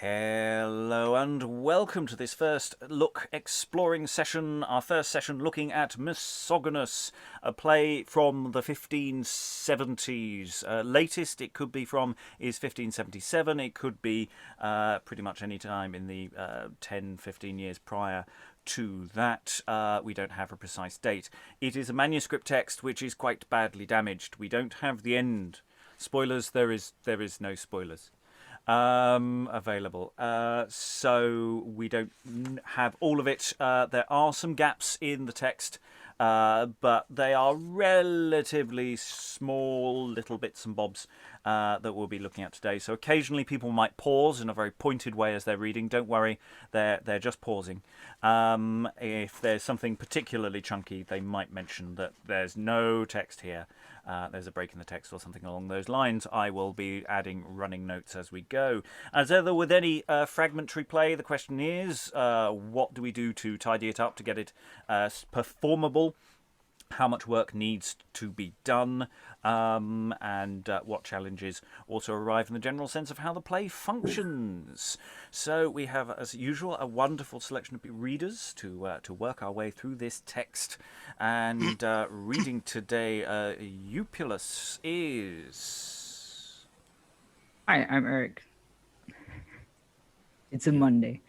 Hello and welcome to this first look exploring session, our first session looking at Misogonus, a play from the 1570s. Latest it could be from is 1577, it could be pretty much any time in the 10-15 years prior to that. We don't have a precise date. It is a manuscript text which is quite badly damaged. We don't have the end. Spoilers, there is no spoilers available, so we don't have all of it. There are some gaps in the text, but they are relatively small little bits and bobs that we'll be looking at today. So occasionally people might pause in a very pointed way as they're reading. Don't worry, they're just pausing. If there's something particularly chunky, they might mention that there's no text here. There's a break in the text or something along those lines. I will be adding running notes as we go. As ever with any fragmentary play, the question is, what do we do to tidy it up, to get it performable? How much work needs to be done, and what challenges also arrive in the general sense of how the play functions. So we have, as usual, a wonderful selection of readers to work our way through this text. And reading today, Eupelas is... Hi, I'm Eric. It's a Monday.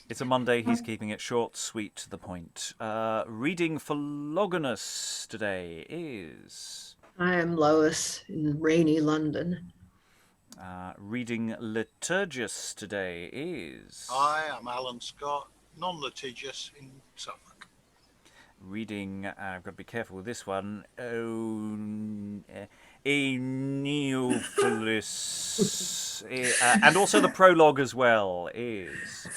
It's a Monday. He's keeping it short, sweet, to the point. Reading Philogonus today is... I am Lois in rainy London. Reading Liturgus today is... I am Alan Scott, non-litigious in Suffolk. Reading, I've got to be careful with this one, Oenophilus, and also the prologue as well is...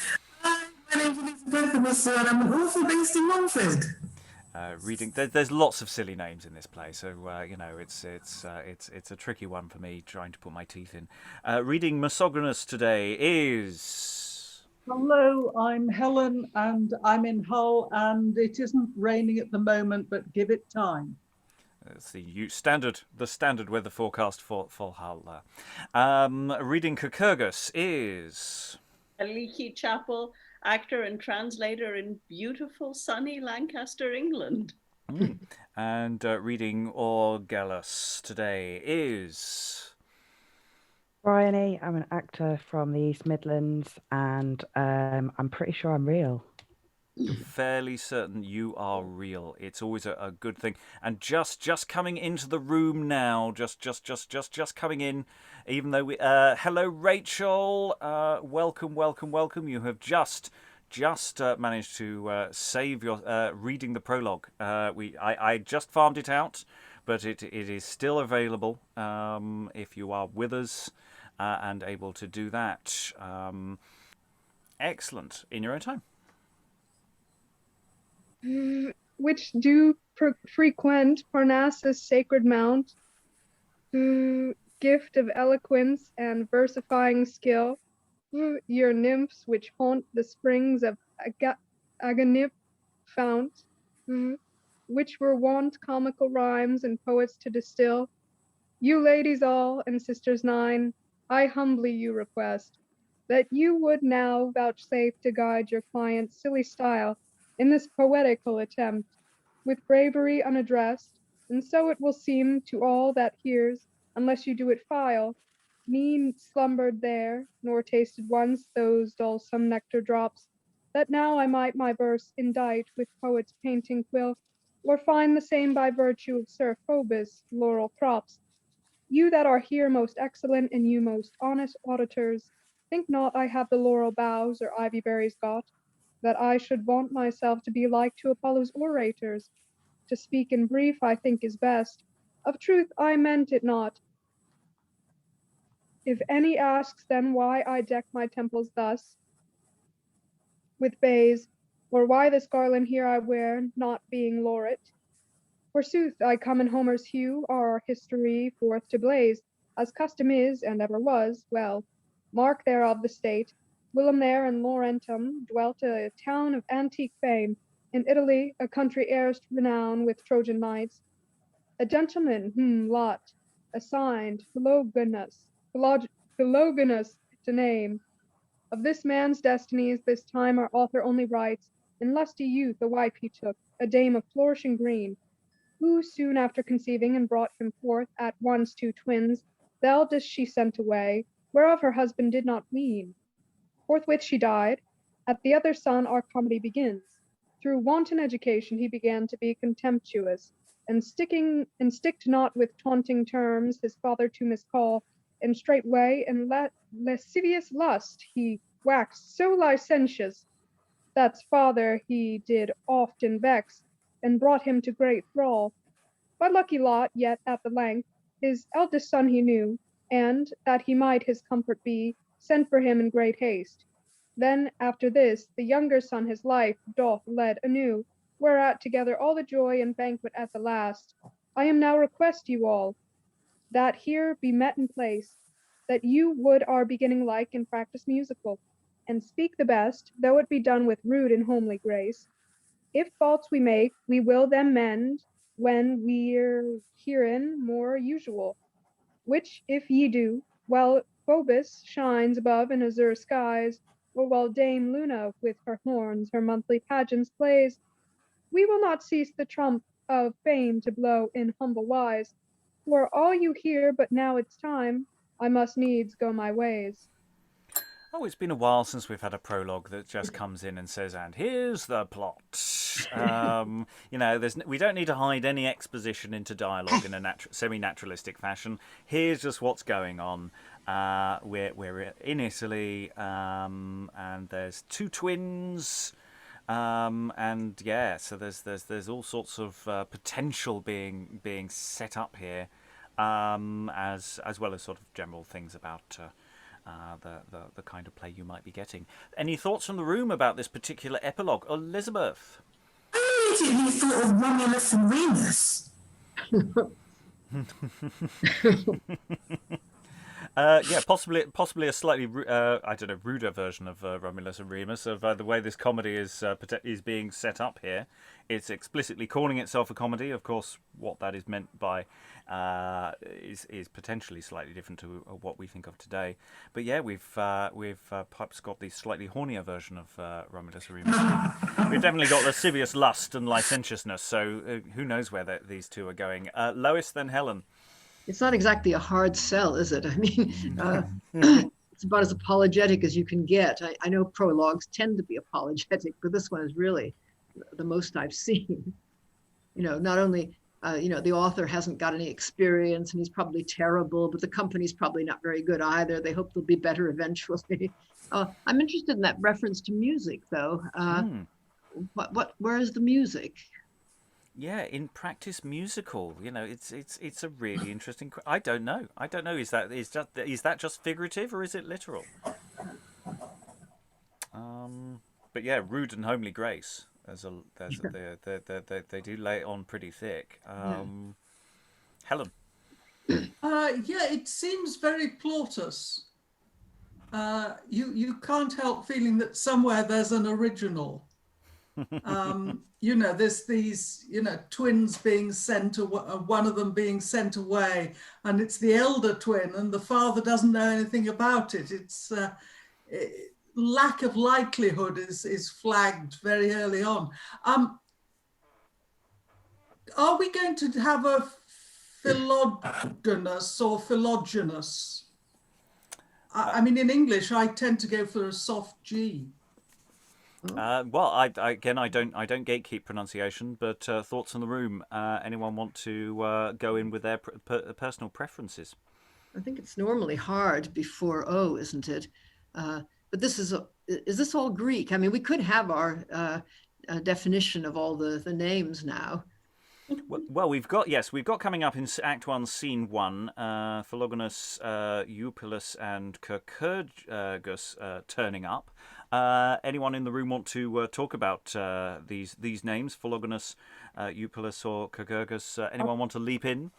My name's Elizabeth, and I'm an author based in Romford. Reading, there's lots of silly names in this play, so it's a tricky one for me trying to put my teeth in. Reading Misogonus today is... Hello, I'm Helen, and I'm in Hull, and it isn't raining at the moment, but give it time. It's the standard weather forecast for Hull. Reading Cacurgus is... Aliki, Chapple, actor and translator in beautiful sunny Lancaster, England. And reading Orgalus today is... Briony, I'm an actor from the East Midlands, and I'm pretty sure I'm real. Fairly certain you are real. It's always a good thing. And just coming into the room now, just coming in, even though we... hello, Rachael. Welcome. You have just managed to save your reading the prologue. I just farmed it out, but it is still available if you are with us and able to do that. Excellent. In your own time. Which do frequent Parnassus' sacred mount, who gift of eloquence and versifying skill, your nymphs which haunt the springs of Aganip fount, which were wont comical rhymes and poets to distill, you ladies all and sisters nine, I humbly you request, that you would now vouchsafe to guide your client's silly style in this poetical attempt, with bravery unaddressed, and so it will seem to all that hears, unless you do it file, me slumbered there, nor tasted once those dulsome nectar drops, that now I might my verse indite with poet's painting quill, or find the same by virtue of Sir Phoebus' laurel props. You that are here most excellent, and you most honest auditors, think not I have the laurel boughs or ivy berries got, that I should vaunt myself to be like to Apollo's orators. To speak in brief I think is best. Of truth I meant it not. If any asks then why I deck my temples thus with bays, or why this garland here I wear, not being laureate, forsooth I come in Homer's hue, our history forth to blaze, as custom is and ever was, well, mark thereof the state, whilom there in Laurentum dwelt a town of antique fame, in Italy, a country erst renowned with Trojan knights. A gentleman, lot, assigned Philogonus to name, Of this man's destinies this time our author only writes, in lusty youth a wife he took, a dame of flourishing green, who soon after conceiving and brought him forth at once two twins, the eldest she sent away, whereof her husband did not ween. Forthwith she died. At the other son our comedy begins. Through wanton education he began to be contemptuous, and sticked not with taunting terms his father to miscall, and straightway in lascivious lust he waxed so licentious, that's father he did often vex, and brought him to great thrall. By lucky lot, yet at the length, his eldest son he knew, and, that he might his comfort be, sent for him in great haste. Then, after this, the younger son his life doth lead anew, whereat together all the joy and banquet at the last. I am now request you all, that here be met in place, that you would our beginning like in practice musical, and speak the best, though it be done with rude and homely grace. If faults we make, we will them mend, when we're herein more usual. Which if ye do, while Phobos shines above in azure skies, or while Dame Luna with her horns her monthly pageants plays, we will not cease the trump of fame to blow in humble wise. For all you hear, but now it's time, I must needs go my ways. Oh, it's been a while since we've had a prologue that just comes in and says, and here's the plot. We don't need to hide any exposition into dialogue in a semi-naturalistic fashion. Here's just what's going on. We're in Italy, and there's two twins. So there's all sorts of potential being set up here, as well as sort of general things about the kind of play you might be getting. Any thoughts from the room about this particular epilogue? Elizabeth? I immediately thought of Romulus and Remus. Possibly a slightly ruder version of Romulus and Remus, of the way this comedy is being set up here. It's explicitly calling itself a comedy. Of course, what that is meant by is potentially slightly different to what we think of today. But yeah, we've perhaps got the slightly hornier version of Romulus and Remus. We've definitely got lascivious lust and licentiousness. So who knows where these two are going? Lois, then Helen. It's not exactly a hard sell, is it? I mean, it's about as apologetic as you can get. I know prologues tend to be apologetic, but this one is really the most I've seen. Not only, the author hasn't got any experience and he's probably terrible, but the company's probably not very good either. They hope they'll be better eventually. I'm interested in that reference to music, though. Where is the music? Yeah, in practice musical, it's a really interesting. I don't know. Is that just figurative or is it literal? But yeah, rude and homely grace. They do lay it on pretty thick. Helen. It seems very Plautus. You can't help feeling that somewhere there's an original. There's these, twins being sent away, one of them being sent away, and it's the elder twin, and the father doesn't know anything about it. It's lack of likelihood is flagged very early on. Are we going to have a Philogonus or Philogenus? I mean, in English, I tend to go for a soft G. I don't gatekeep pronunciation, but thoughts in the room. Anyone want to go in with their personal preferences? I think it's normally hard before O, isn't it? But is this all Greek? I mean, we could have our definition of all the names now. Well, we've got coming up in Act 1, Scene 1, Philogonus, Eupelas, and Kurkurgis turning up. Anyone in the room want to talk about these names, Philogonus, Eupelas, or Cacurgus? Anyone want to leap in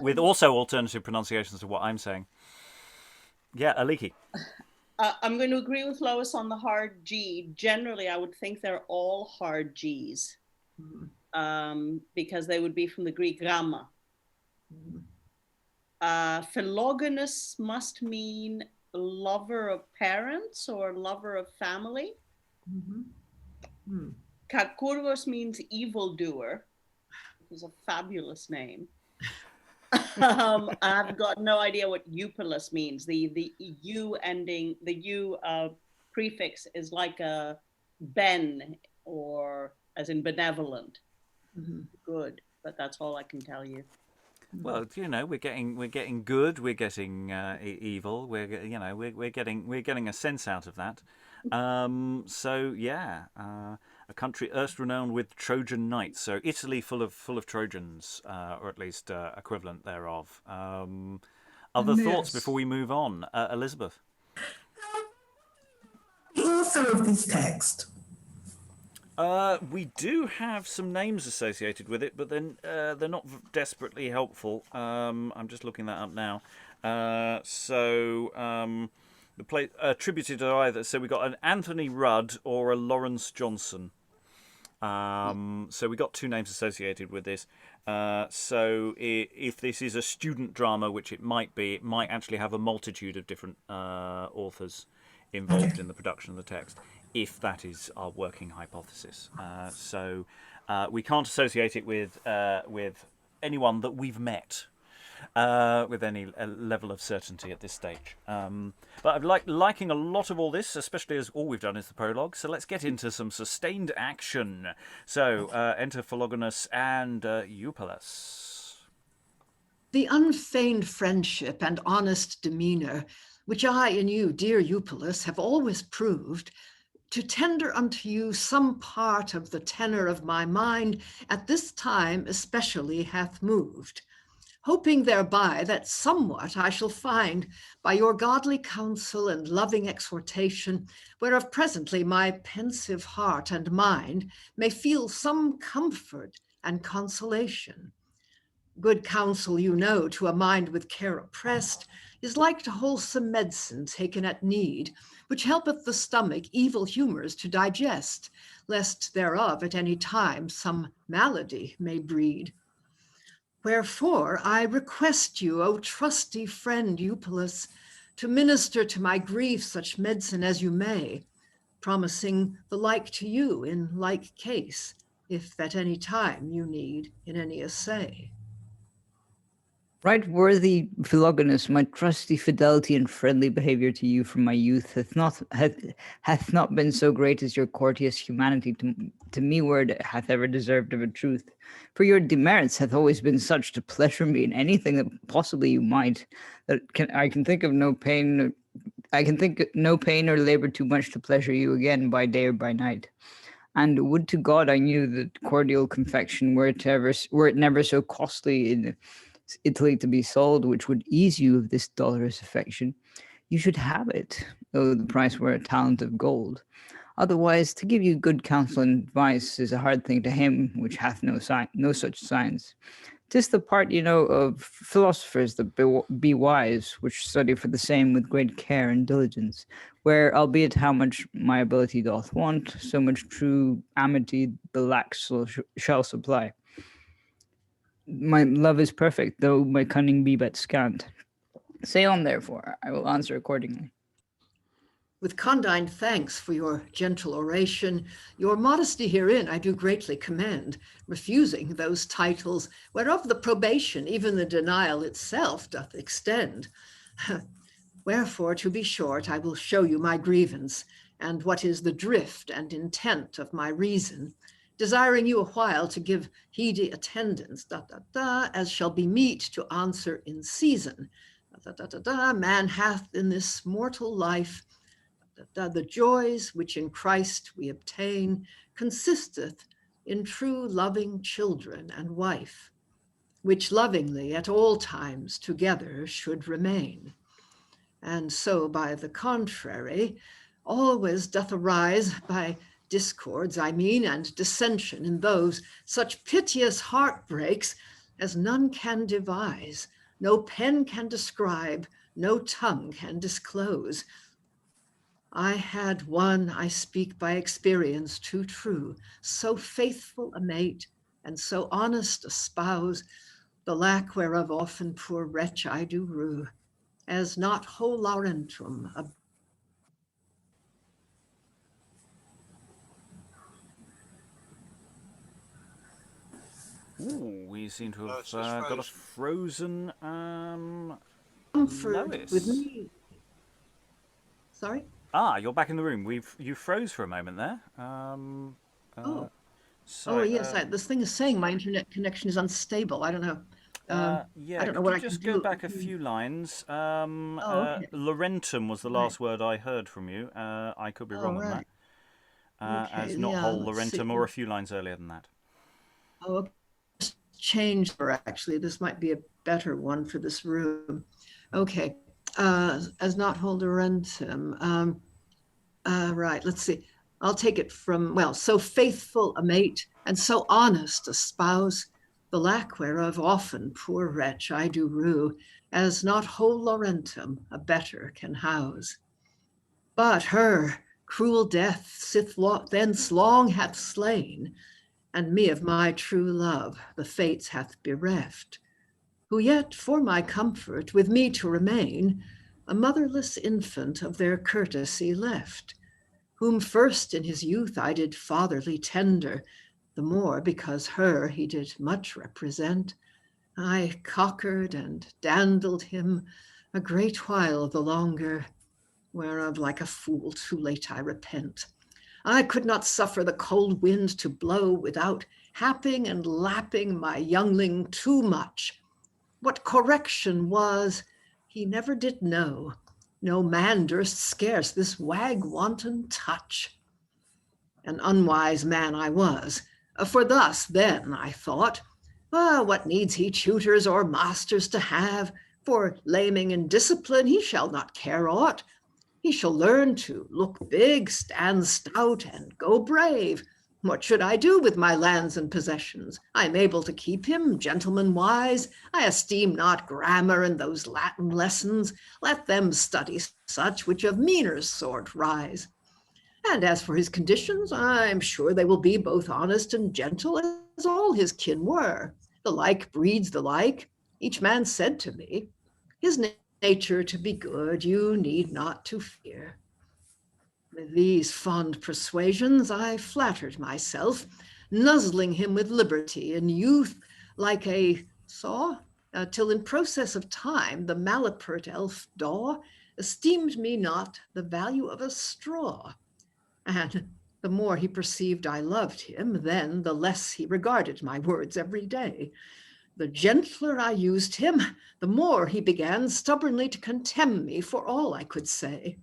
with also alternative pronunciations to what I'm saying? Yeah, Aliki. I'm going to agree with Lois on the hard G. Generally, I would think they're all hard Gs, because they would be from the Greek gramma. Philogonus must mean lover of parents or lover of family. Hmm. Cacurgus means evildoer, which is a fabulous name. I've got no idea what Eupelas means. The U ending, the U prefix is like a ben, or as in benevolent. Good, but that's all I can tell you. Well, we're getting good. We're getting evil. We're getting a sense out of that. So yeah, a country erst renowned with Trojan knights. So Italy full of Trojans, or at least equivalent thereof. Other thoughts before we move on, Elizabeth? The author of this text. We do have some names associated with it, but then they're not desperately helpful. I'm just looking that up now. The play attributed to either. So we got an Anthony Rudd or a Lawrence Johnson. So we got two names associated with this. So if this is a student drama, which it might be, it might actually have a multitude of different authors involved in the production of the text, if that is our working hypothesis. So we can't associate it with anyone that we've met with any level of certainty at this stage. But I'm liking a lot of all this, especially as all we've done is the prologue. So let's get into some sustained action. So enter Philogonus and Eupelas. The unfeigned friendship and honest demeanor, which I in you, dear Eupelas, have always proved, to tender unto you some part of the tenor of my mind at this time especially hath moved, hoping thereby that somewhat I shall find by your godly counsel and loving exhortation, whereof presently my pensive heart and mind may feel some comfort and consolation. Good counsel, you know, to a mind with care oppressed, is like to wholesome medicine taken at need, which helpeth the stomach evil humors to digest, lest thereof at any time some malady may breed. Wherefore I request you, O trusty friend Eupelas, to minister to my grief such medicine as you may, promising the like to you in like case, if at any time you need in any assay. Right worthy Philogonus, my trusty fidelity and friendly behavior to you from my youth hath not been so great as your courteous humanity to me word hath ever deserved of a truth. For your demerits hath always been such to pleasure me in anything that possibly you might, that I can think no pain or labor too much to pleasure you again by day or by night. And would to God I knew that cordial confection were it never so costly in Italy to be sold, which would ease you of this dolorous affection. You should have it, though the price were a talent of gold. Otherwise, to give you good counsel and advice is a hard thing to him which hath no such science. 'Tis the part, of philosophers that be wise, which study for the same with great care and diligence, where, albeit how much my ability doth want, so much true amity the lack shall supply. My love is perfect, though my cunning be but scant. Say on, therefore, I will answer accordingly. With condign thanks for your gentle oration, your modesty herein I do greatly commend, refusing those titles whereof the probation, even the denial itself, doth extend. Wherefore, to be short, I will show you my grievance, and what is the drift and intent of my reason, desiring you a while to give heedy attendance, as shall be meet to answer in season. Man hath in this mortal life the joys which in Christ we obtain consisteth in true loving children and wife, which lovingly at all times together should remain. And so by the contrary, always doth arise by discords, and dissension in those such piteous heartbreaks as none can devise, no pen can describe, no tongue can disclose. I had one, I speak by experience too true, so faithful a mate and so honest a spouse, the lack whereof often poor wretch I do rue. as not ho laurentum. Ooh, we seem to have Lois is got a frozen. Comfort Lois. with me. Sorry? Ah, you're back in the room. You froze for a moment there. Oh. Sorry, Yes, this thing is saying my internet connection is unstable. I don't know. yeah, I don't know could what you I can just do. go back a few lines? Okay. Laurentum was the last word I heard from you. I could be wrong on right. that. Okay, As not yeah, whole let's Laurentum, see. or a few lines earlier than that. Oh, just change her, actually. This might be a better one for this room. Okay. As not whole Laurentum. Right, let's see. I'll take it from, well, so faithful a mate and so honest a spouse, the lack whereof often, poor wretch, I do rue, as not whole Laurentum a better can house. But her cruel death thence long hath slain, and me of my true love the fates hath bereft, who yet for my comfort with me to remain, a motherless infant of their courtesy left, whom first in his youth I did fatherly tender, the more because her he did much represent. I cockered and dandled him a great while the longer, whereof like a fool too late I repent. I could not suffer the cold wind to blow without happing and lapping my youngling too much. What correction was, he never did know. No man durst scarce this wag wanton touch. An unwise man I was, for thus then I thought, what needs he tutors or masters to have? For laming and discipline he shall not care aught. He shall learn to look big, stand stout, and go brave. What should I do with my lands and possessions? I am able to keep him, gentleman wise. I esteem not grammar and those Latin lessons. Let them study such which of meaner sort rise. And as for his conditions, I'm sure they will be both honest and gentle, as all his kin were. The like breeds the like, each man said to me. His nature to be good, you need not to fear. With these fond persuasions I flattered myself, nuzzling him with liberty in youth like a saw, till in process of time the malapert elf daw esteemed me not the value of a straw. And the more he perceived I loved him, then the less he regarded my words every day. The gentler I used him, the more he began stubbornly to contemn me for all I could say.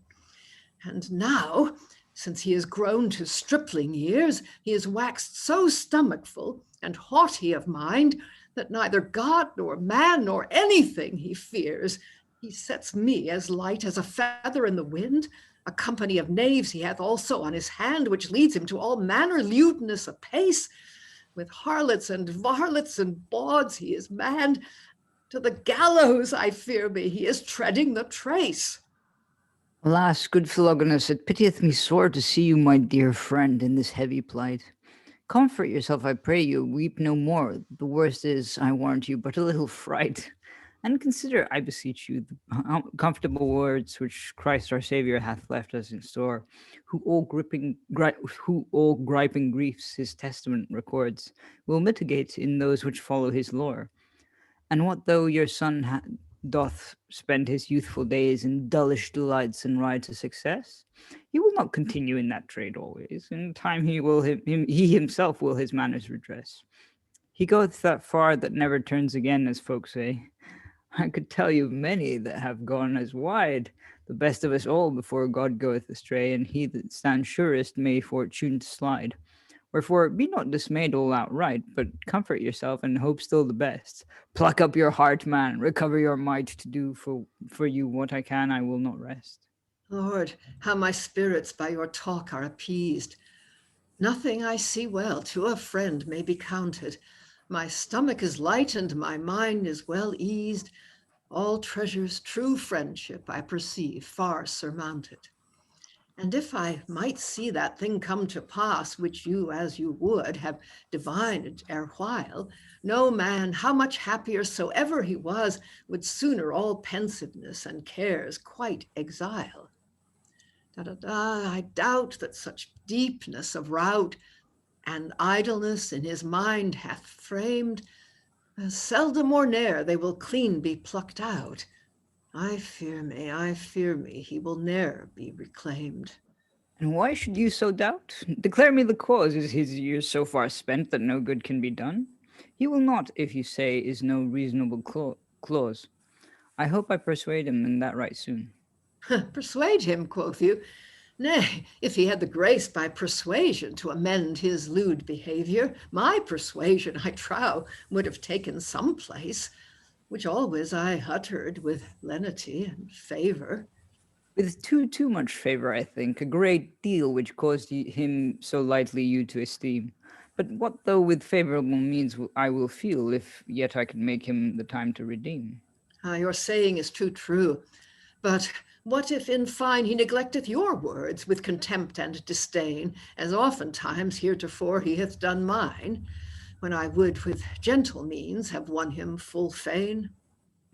And now, since he is grown to stripling years, he is waxed so stomachful and haughty of mind that neither God nor man nor anything he fears. He sets me as light as a feather in the wind. A company of knaves he hath also on his hand, which leads him to all manner lewdness apace. With harlots and varlets and bawds he is mad. To the gallows, I fear me, he is treading the trace. Alas, good Philogonus, it pitieth me sore to see you, my dear friend, in this heavy plight. Comfort yourself, I pray you, weep no more. The worst is, I warrant you, but a little fright. And consider, I beseech you, the comfortable words which Christ our Saviour hath left us in store, who all griping griefs his testament records, will mitigate in those which follow his lore. And what though your son doth spend his youthful days in dullish delights and ride to success? He will not continue in that trade always. In time he himself will his manners redress. He goeth that far that never turns again, as folks say. I could tell you many that have gone as wide, the best of us all before God goeth astray, and he that stands surest may fortune slide. Wherefore be not dismayed all outright, but comfort yourself and hope still the best. Pluck up your heart, man, recover your might to do for you what I can, I will not rest. Lord, how my spirits by your talk are appeased. Nothing I see well to a friend may be counted. My stomach is lightened, my mind is well eased. All treasures true friendship I perceive far surmounted. And if I might see that thing come to pass, which you, as you would, have divined erewhile, no man, how much happier soever he was, would sooner all pensiveness and cares quite exile. I doubt that such deepness of rout and idleness in his mind hath framed, seldom or ne'er they will clean be plucked out. I fear me, he will ne'er be reclaimed. And why should you so doubt? Declare me the cause. Is his years so far spent that no good can be done? He will not, if you say, is no reasonable clause. I hope I persuade him in that right soon. Persuade him, quoth you? Nay, if he had the grace by persuasion to amend his lewd behavior, my persuasion, I trow, would have taken some place, which always I uttered with lenity and favor. With too much favor, I think, a great deal which caused him so lightly you to esteem. But what though with favorable means I will feel, if yet I can make him the time to redeem? Your saying is too true. But what if in fine he neglecteth your words with contempt and disdain, as oftentimes heretofore he hath done mine, when I would with gentle means have won him full fain?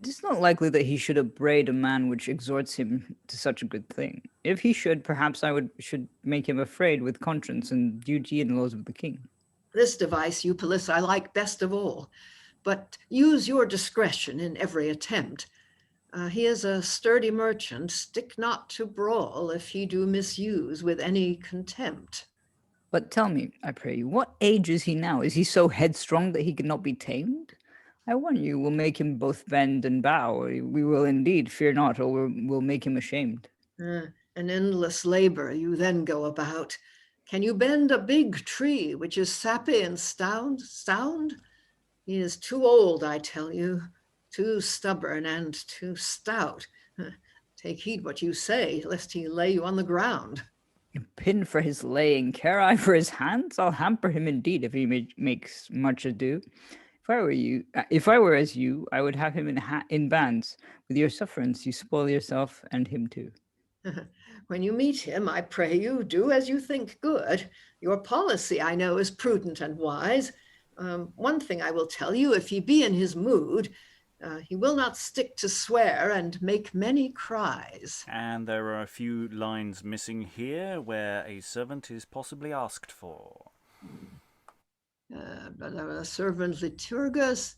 It is not likely that he should upbraid a man which exhorts him to such a good thing. If he should, perhaps should make him afraid with conscience and duty and laws of the king. This device, Eupelas, I like best of all, but use your discretion in every attempt. He is a sturdy merchant, stick not to brawl if he do misuse with any contempt. But tell me, I pray you, what age is he now? Is he so headstrong that he cannot be tamed? I warn you, we'll make him both bend and bow. We will indeed, fear not, or we'll make him ashamed. An endless labor you then go about. Can you bend a big tree which is sappy and sound? He is too old, I tell you, too stubborn and too stout. Take heed what you say, lest he lay you on the ground. A pin for his laying, care I for his hands? I'll hamper him indeed if he makes much ado. If I were as you, I would have him in bands. With your sufferance, you spoil yourself and him too. When you meet him, I pray you, do as you think good. Your policy, I know, is prudent and wise. One thing I will tell you, if he be in his mood, he will not stick to swear and make many cries. And there are a few lines missing here where a servant is possibly asked for. A servant Liturgus,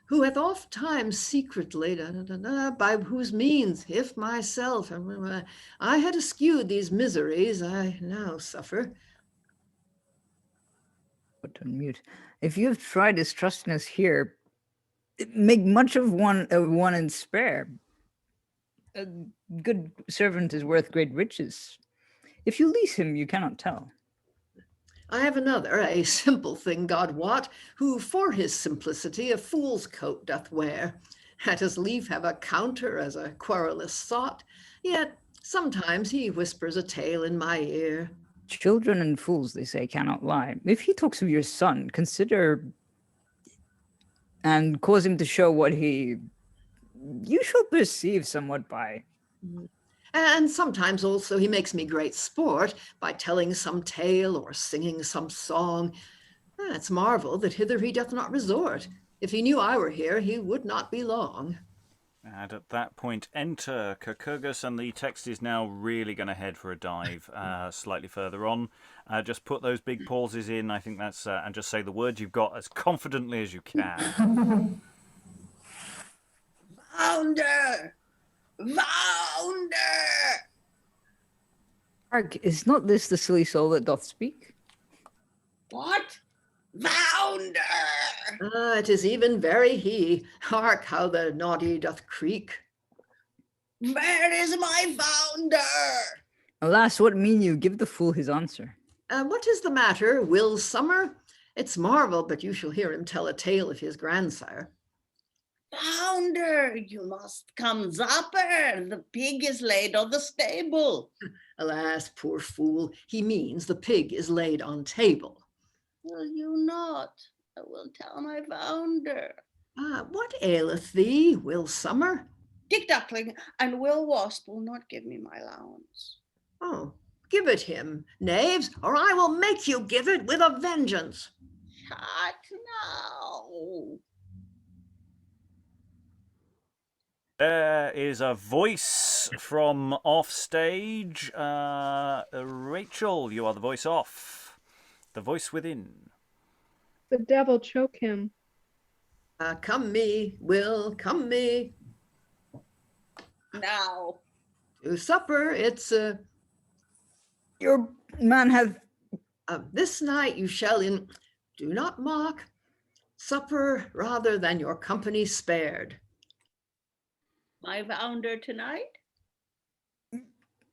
who hath oft times secretly, by whose means, if myself, I had eschewed these miseries I now suffer. But unmute. If you have tried his trustiness here, make much of one and spare. A good servant is worth great riches. If you lease him, you cannot tell. I have another, a simple thing, God wot, who for his simplicity a fool's coat doth wear. At as lief have a counter as a querulous sot, yet sometimes he whispers a tale in my ear. Children and fools, they say, cannot lie. If he talks of your son, consider and cause him to show what you shall perceive somewhat by. And sometimes also he makes me great sport by telling some tale or singing some song. It's marvel that hither he doth not resort. If he knew I were here, he would not be long. And at that point, enter Cacurgus, and the text is now really going to head for a dive slightly further on. Just put those big pauses in, I think that's, and just say the words you've got as confidently as you can. Founder! Founder! Hark, is not this the silly soul that doth speak? What? Founder! It is even very he. Hark how the noddy doth creak. Where is my founder? Alas, what mean you? Give the fool his answer. What is the matter, Will Summer? It's marvel, but you shall hear him tell a tale of his grandsire. Founder, you must come zapper. The pig is laid on the stable. Alas, poor fool, he means the pig is laid on table. Will you not? I will tell my founder. What aileth thee, Will Summer? Dick Duckling and Will Wasp will not give me my allowance. Oh, Give it him, knaves, or I will make you give it with a vengeance. Shut now. There is a voice from off stage. Rachel, you are the voice off. The voice within. The devil choke him. Come me, Will, come me. Now. To supper, it's Your man hath this night you shall do not mock, supper rather than your company spared. My founder tonight?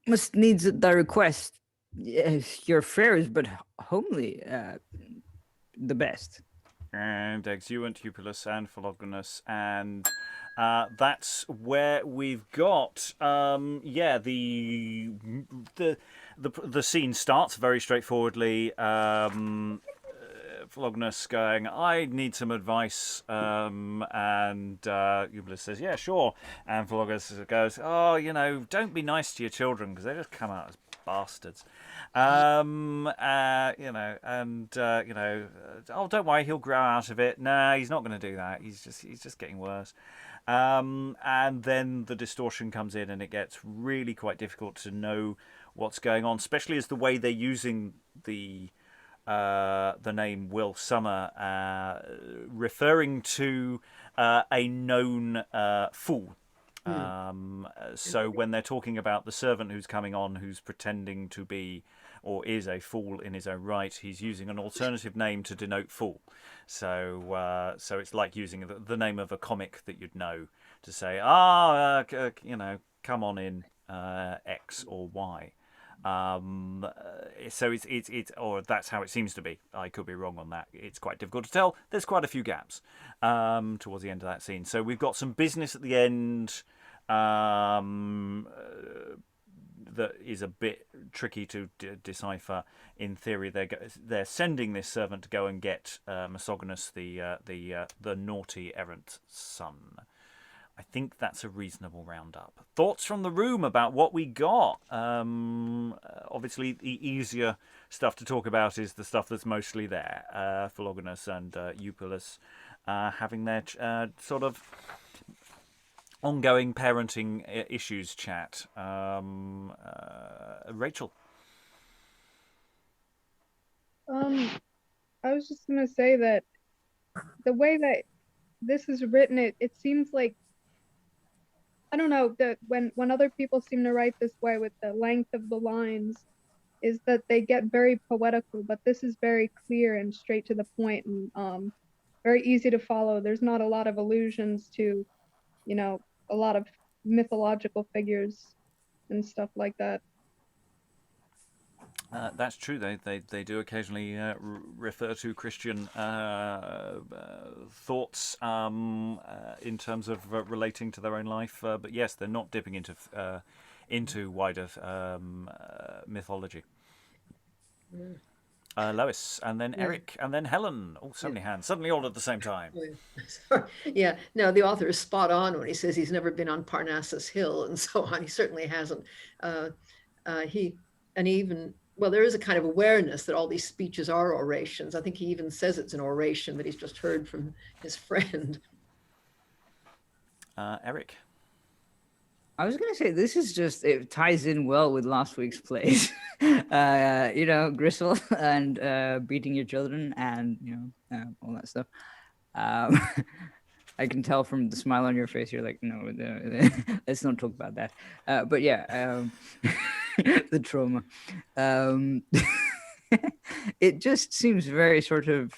must needs thy request. Yes, your fare is but homely, the best. And exuent Eupelas and Philogonus, and that's where we've got the scene starts very straightforwardly. Philogonus going, I need some advice, and Eupelas says, yeah, sure. And Philogonus goes, oh, don't be nice to your children because they just come out as bastards. Oh, don't worry, he'll grow out of it. Nah, he's not going to do that. He's just getting worse. And then the distortion comes in, and it gets really quite difficult to know what's going on, especially as the way they're using the name Will Summer, referring to a known fool. So when they're talking about the servant who's coming on, who's pretending to be or is a fool in his own right, he's using an alternative name to denote fool. So it's like using the name of a comic that you'd know to say, come on in X or Y. So it's or that's how it seems to be. I could be wrong on that. It's quite difficult to tell. There's quite a few gaps towards the end of that scene. So we've got some business at the end that is a bit tricky to decipher. In theory, they're sending this servant to go and get Misogonus, the naughty errant son. I think that's a reasonable roundup. Thoughts from the room about what we got? Obviously, the easier stuff to talk about is the stuff that's mostly there. Philogonus and Eupelas having their sort of ongoing parenting issues chat. Rachael? I was just going to say that the way that this is written, it seems like, I don't know, that when other people seem to write this way with the length of the lines, is that they get very poetical, but this is very clear and straight to the point and very easy to follow. There's not a lot of allusions to, a lot of mythological figures and stuff like that. That's true. They do occasionally refer to Christian thoughts in terms of relating to their own life. But yes, they're not dipping into wider mythology. Lois, and then Eric, and then Helen. Oh, so many hands. Suddenly all at the same time. Yeah, no, the author is spot on when he says he's never been on Parnassus Hill and so on. He certainly hasn't. There is a kind of awareness that all these speeches are orations. I think he even says it's an oration that he's just heard from his friend. Eric? I was going to say, this is just, it ties in well with last week's plays. Gristle and beating your children and, all that stuff. I can tell from the smile on your face, you're like, no, let's not talk about that. But yeah, the trauma. It just seems very sort of,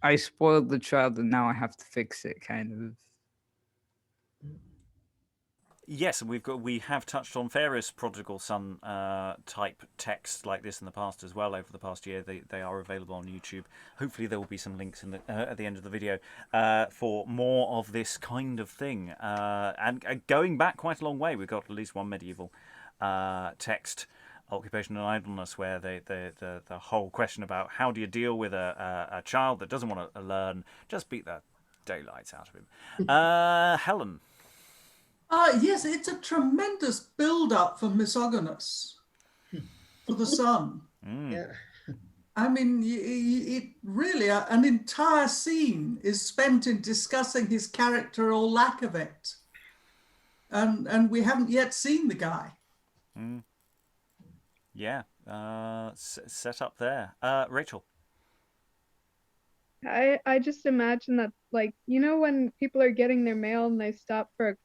I spoiled the child and now I have to fix it kind of. Yes, and we have touched on various prodigal son type texts like this in the past as well. Over the past year, they are available on YouTube. Hopefully, there will be some links at the end of the video for more of this kind of thing. And going back quite a long way, we've got at least one medieval text, Occupation and Idleness, where the whole question about how do you deal with a child that doesn't want to learn, just beat the daylights out of him. Helen. Yes, it's a tremendous build-up for Misogonus. for the son. Yeah. I mean, it really, an entire scene is spent in discussing his character or lack of it. And we haven't yet seen the guy. Yeah, set up there. Rachael. I just imagine that, like, you know, when people are getting their mail and they stop for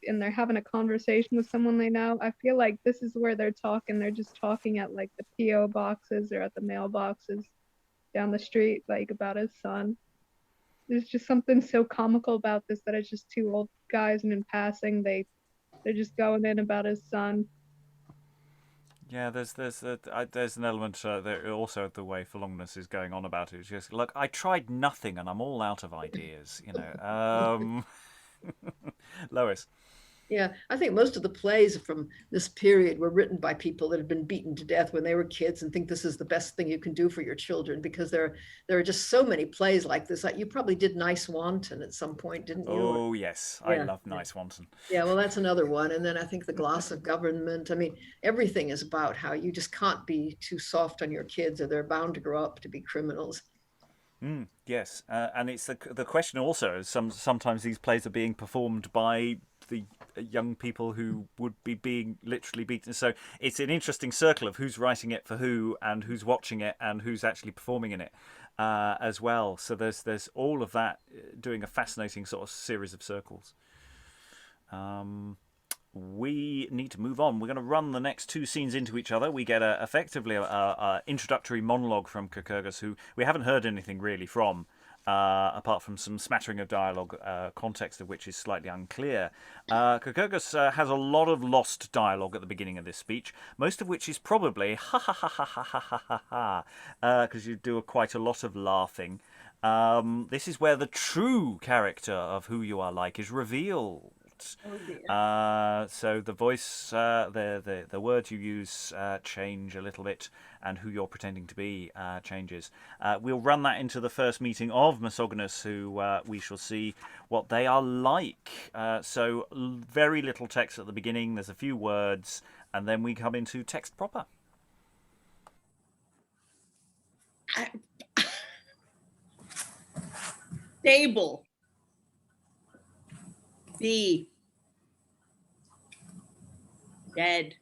and they're having a conversation with someone they know, I feel like this is where they're talking. They're just talking at like the PO boxes or at the mailboxes down the street, like about his son. There's just something so comical about this that it's just two old guys, and in passing they're just going in about his son. Yeah, there's an element there also the way Philogonus is going on about it. It's just, look, I tried nothing and I'm all out of ideas, you know. Lois. Yeah, I think most of the plays from this period were written by people that had been beaten to death when they were kids and think this is the best thing you can do for your children, because there are just so many plays like this. Like, you probably did Nice Wanton at some point, didn't you? Oh, yes. I love Nice Wanton. Yeah, well, that's another one. And then I think The Gloss of Government. I mean, everything is about how you just can't be too soft on your kids or they're bound to grow up to be criminals. Yes, and it's the question also. Sometimes these plays are being performed by the young people who would be being literally beaten. So it's an interesting circle of who's writing it for who, and who's watching it, and who's actually performing in it as well. So there's all of that doing a fascinating sort of series of circles. We need to move on. We're going to run the next two scenes into each other. We get effectively a introductory monologue from Cacurgus, who we haven't heard anything really from, apart from some smattering of dialogue, context of which is slightly unclear. Cacurgus has a lot of lost dialogue at the beginning of this speech, most of which is probably ha ha ha ha ha ha ha ha, because you do quite a lot of laughing. This is where the true character of who you are like is revealed. So the voice, the words you use change a little bit, and who you're pretending to be changes. We'll run that into the first meeting of Misogonus, who we shall see what they are like. So very little text at the beginning. There's a few words, and then we come into text proper. Stable. B. Dead.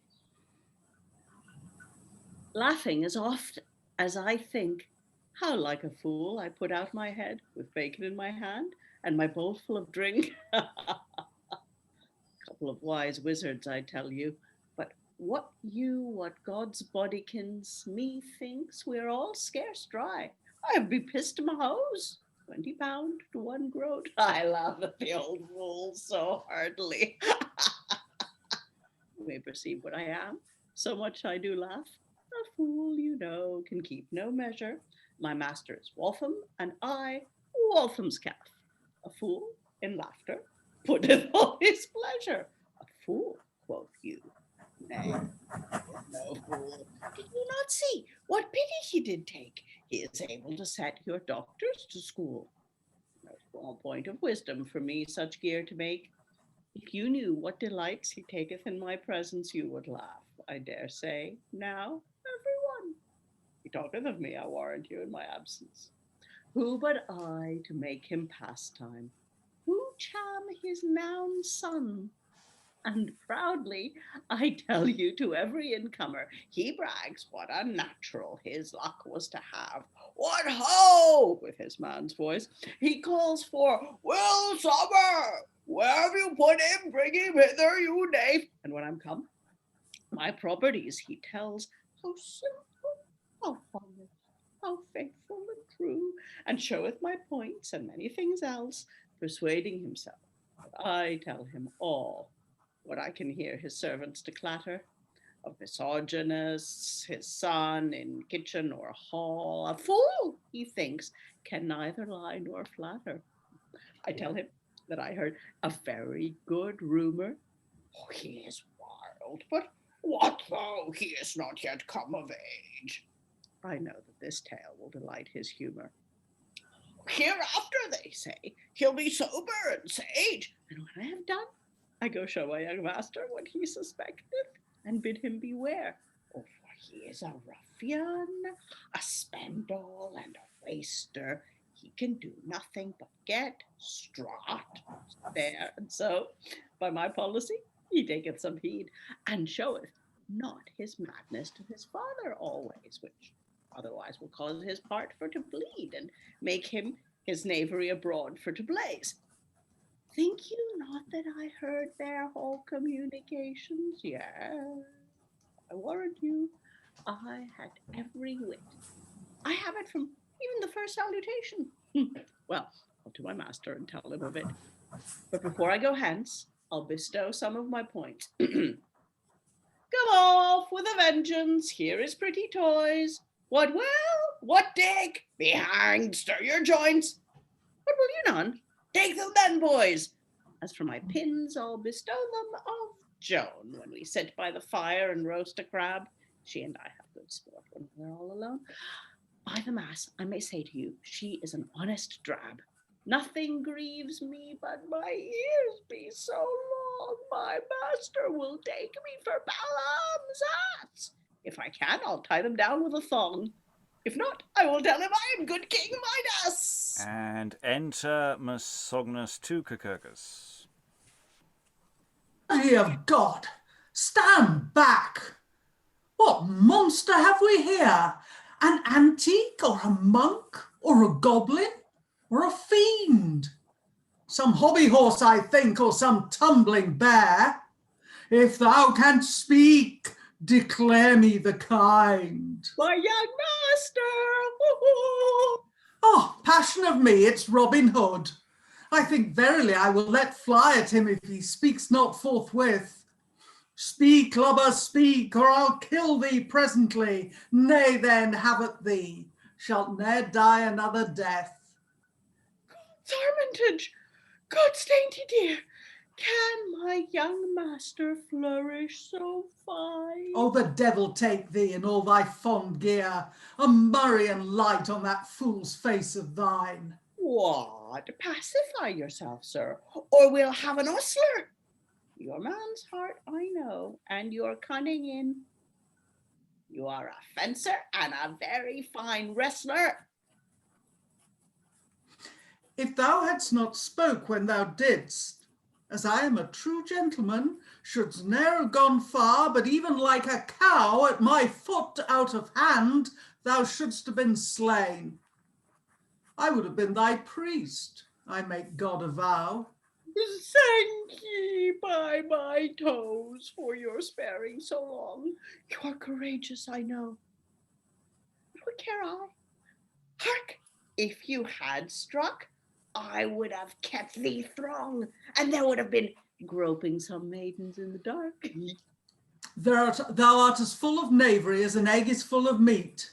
Laughing as oft as I think, how like a fool I put out my head with bacon in my hand and my bowl full of drink. Couple of wise wizards, I tell you. But what God's bodykins, methinks we're all scarce dry. I've be pissed my hose. 20 pound to 1 groat. I laugh at the old fool so heartily. You may perceive what I am. So much I do laugh. A fool, you know, can keep no measure. My master is Waltham, and I Waltham's calf. A fool in laughter putteth all his pleasure. A fool, quoth you. Nay, no fool. Did you not see what pity he did take? He is able to set your doctors to school. No small point of wisdom for me such gear to make. If you knew what delights he taketh in my presence, you would laugh, I dare say. Now, everyone. He talketh of me, I warrant you, in my absence. Who but I to make him pastime? Who charm his noun son? And proudly, I tell you to every incomer, he brags what unnatural his luck was to have. What ho! With his man's voice, he calls for, Will Summer! Where have you put him? Bring him hither, you knave. And when I'm come, my properties he tells, how simple, how honest, how faithful and true, and showeth my points and many things else, persuading himself that I tell him all what I can hear his servants to clatter, of Misogonus, his son, in kitchen or hall. A fool, he thinks, can neither lie nor flatter. I tell him that I heard a very good rumor. Oh, he is wild, but what though he is not yet come of age? I know that this tale will delight his humor. Hereafter, they say, he'll be sober and sage, and when I have done, I go show my young master what he suspecteth, and bid him beware. Oh, for he is a ruffian, a spendall, and a waster. He can do nothing but get straught there. And so, by my policy, he taketh some heed, and showeth not his madness to his father always, which otherwise will cause his heart for to bleed, and make him his knavery abroad for to blaze. Think you not that I heard their whole communications? Yes, I warrant you, I had every wit. I have it from even the first salutation. Well, I'll to my master and tell him of it. But before I go hence, I'll bestow some of my points. Come off with a vengeance, here is pretty toys. What well? What dig? Be hanged, stir your joints. What will you none? Take them then, boys. As for my pins, I'll bestow them of Joan when we sit by the fire and roast a crab. She and I have good sport when we're all alone. By the mass, I may say to you, she is an honest drab. Nothing grieves me but my ears be so long. My master will take me for Balaam's ass. If I can, I'll tie them down with a thong. If not, I will tell him I am good King Midas. And enter Misogonus to Cacurgus. City of God, stand back. What monster have we here? An antique, or a monk, or a goblin, or a fiend? Some hobby horse, I think, or some tumbling bear. If thou canst speak, declare me the kind. My young master! Oh, passion of me, it's Robin Hood. I think verily I will let fly at him if he speaks not forthwith. Speak, lubber, speak, or I'll kill thee presently. Nay, then, have it thee. Shalt ne'er die another death. God's Armitage! God's dainty dear! Can my young master flourish so fine? Oh, the devil take thee and all thy fond gear, a murrian light on that fool's face of thine. What? Pacify yourself, sir, or we'll have an ostler. Your man's heart I know, and your cunning in. You are a fencer and a very fine wrestler. If thou hadst not spoke when thou didst, as I am a true gentleman, shouldst ne'er have gone far, but even like a cow at my foot out of hand, thou shouldst have been slain. I would have been thy priest, I make God avow. Thank ye by my toes for your sparing so long. You are courageous, I know. What care I? Hark! If you had struck, I would have kept thee throng, and there would have been groping some maidens in the dark. Thou art as full of knavery as an egg is full of meat.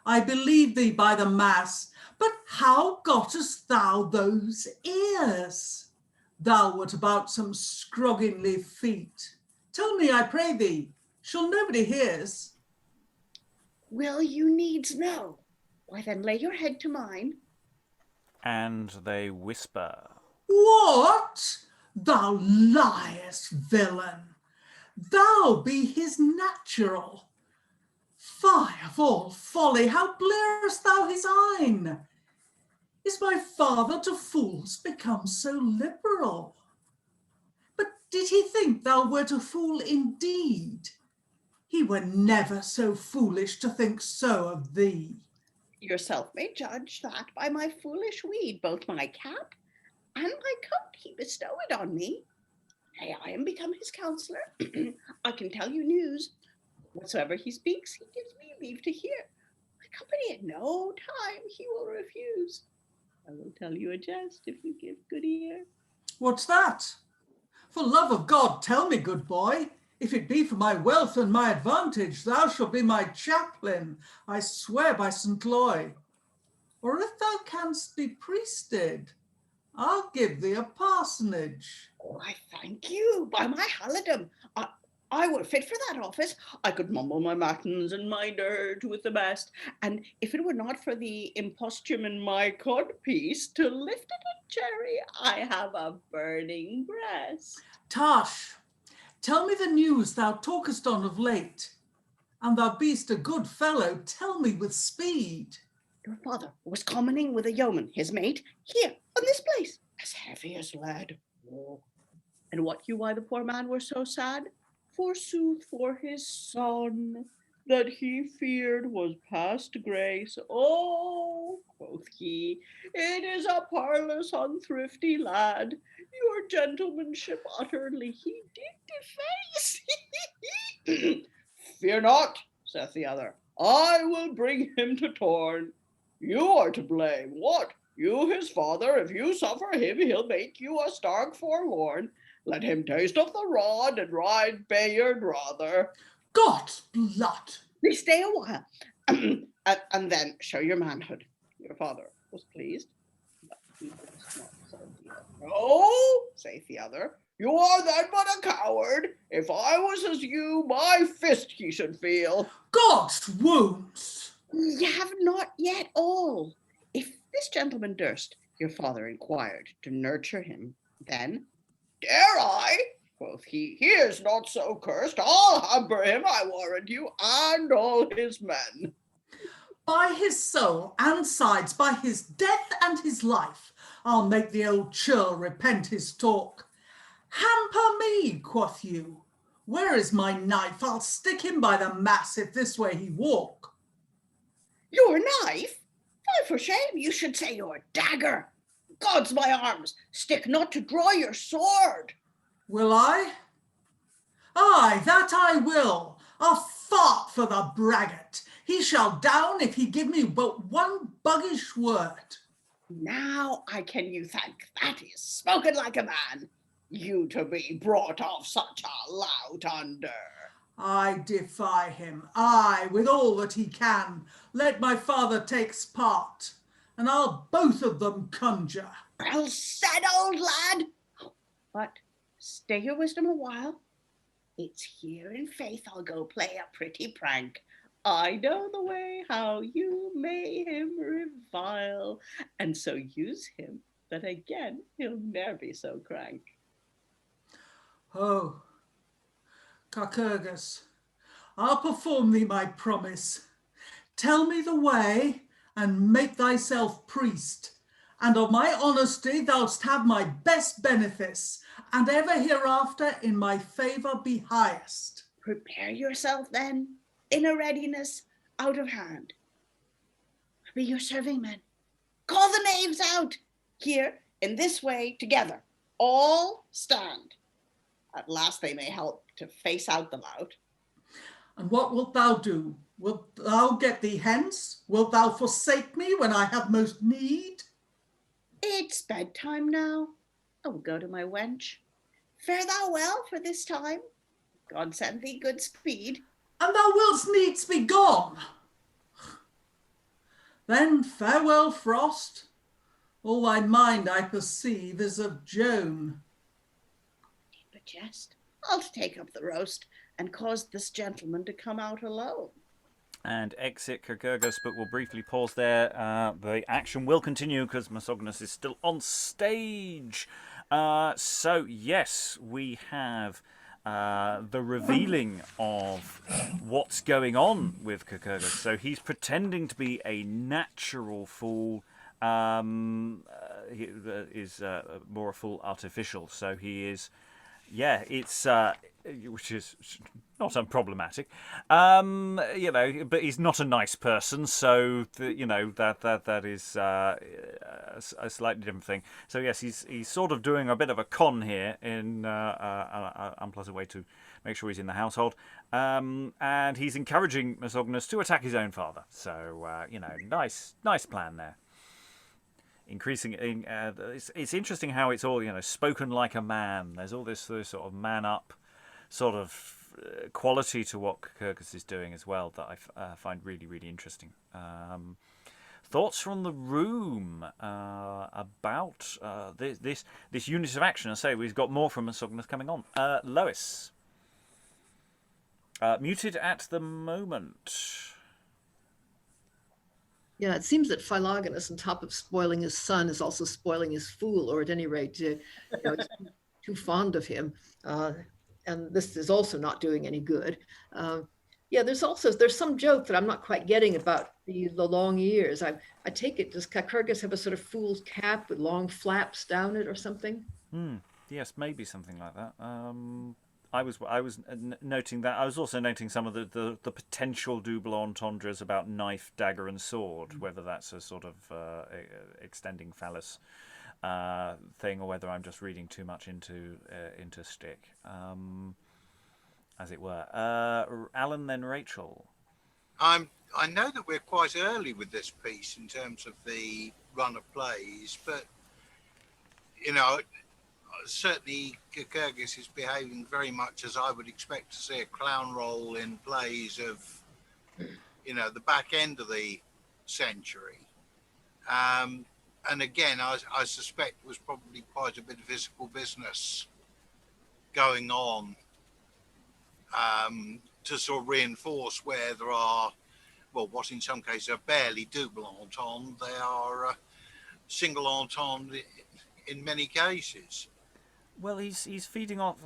I believe thee by the mass, but how gottest thou those ears? Thou wert about some scroggingly feet. Tell me, I pray thee, shall nobody hears? Will you needs know? Why then lay your head to mine. And they whisper. What? Thou liest, villain. Thou be his natural. Fie of all folly, how blearest thou his eyne? Is my father to fools become so liberal? But did he think thou wert a fool indeed? He were never so foolish to think so of thee. Yourself may judge that by my foolish weed, both my cap and my coat he bestowed on me. Nay, I am become his counsellor. I can tell you news. Whatsoever he speaks, he gives me leave to hear. My company at no time he will refuse. I will tell you a jest if you give good ear. What's that? For love of God, tell me, good boy. If it be for my wealth and my advantage, thou shalt be my chaplain, I swear by St. Loy. Or if thou canst be priested, I'll give thee a parsonage. Oh, I thank you, by my halidom. I were fit for that office. I could mumble my matins and my dirge with the best, and if it were not for the imposthume in my codpiece, to lift it a cherry, I have a burning breast. Tash, tell me the news thou talkest on of late. And thou beest a good fellow, tell me with speed. Your father was commoning with a yeoman, his mate, here on this place, as heavy as lead. Oh. And what you why the poor man were so sad? Forsooth for his son, that he feared was past grace. Oh, quoth he, it is a parlous unthrifty lad. Your gentlemanship utterly he did deface. Fear not, saith the other, I will bring him to Torn. You are to blame. What? You his father, if you suffer him, he'll make you a stark forlorn. Let him taste of the rod and ride Bayard rather. God's blood! They stay a while, and then show your manhood. Your father was pleased, but he was not so dear. Oh, saith the other, you are then but a coward. If I was as you, my fist he should feel. God's wounds! Ye have not yet all. If this gentleman durst, your father inquired, to nurture him, then, dare I, quoth he is not so cursed. I'll hamper him, I warrant you, and all his men. By his soul and sides, by his death and his life, I'll make the old churl repent his talk. Hamper me, quoth you. Where is my knife? I'll stick him by the mass if this way he walk. Your knife? Why, for shame, you should say your dagger. God's my arms, stick not to draw your sword. Will I? Aye, that I will. A fart for the braggart. He shall down if he give me but one buggish word. Now I can you thank that is spoken like a man. You to be brought off such a lout under. I defy him, aye, with all that he can. Let my father takes part, and I'll both of them conjure. Well said, old lad. But stay your wisdom a while. It's here in faith I'll go play a pretty prank. I know the way how you may him revile, and so use him that again he'll ne'er be so crank. Oh, Cacurgus, I'll perform thee my promise. Tell me the way, and make thyself priest, and of my honesty thou'st have my best benefice, and ever hereafter in my favour be highest. Prepare yourself then, in a readiness out of hand. Be your serving men. Call the knaves out. Here, in this way, together. All stand. At last they may help to face out the lout. And what wilt thou do? Wilt thou get thee hence? Wilt thou forsake me when I have most need? It's bedtime now. I will go to my wench. Fare thou well for this time. God send thee good speed. And thou wilt needs be gone. Then farewell, Frost. All thy mind, I perceive, is of Joan. But jest, I'll take up the roast and cause this gentleman to come out alone. And exit Kurkurgis, but we'll briefly pause there. The action will continue because Misogonus is still on stage. So, yes, we have the revealing of what's going on with Cacurgus. So he's pretending to be a natural fool. He is more a fool artificial. So he is, yeah, it's which is not unproblematic. But he's not a nice person. So that is a slightly different thing. So yes, he's sort of doing a bit of a con here in an unpleasant way to make sure he's in the household. And he's encouraging Misogonus to attack his own father. So nice plan there. Increasing, it's interesting how it's all spoken like a man. There's all this sort of man up sort of quality to what Kurkurgis is doing as well that I find really, really interesting. Thoughts from the room about this unit of action? I say we've got more from Misogonus coming on. Lois, muted at the moment. Yeah, it seems that Philogonus, on top of spoiling his son, is also spoiling his fool, or at any rate, is too fond of him. And this is also not doing any good. Yeah, there's some joke that I'm not quite getting about the long ears. I take it, does Cacurgus have a sort of fool's cap with long flaps down it or something? Yes, maybe something like that. I was noting that. I was also noting some of the potential double entendres about knife, dagger, and sword. Whether that's a sort of extending phallus thing, or whether I'm just reading too much into stick, as it were. Alan, then Rachael. I know that we're quite early with this piece in terms of the run of plays, but certainly Kurkurgis is behaving very much as I would expect to see a clown role in plays of, the back end of the century. And again, I suspect there was probably quite a bit of physical business going on to sort of reinforce where there are, well, what in some cases are barely double entendre, they are single entendre in many cases. Well, he's feeding off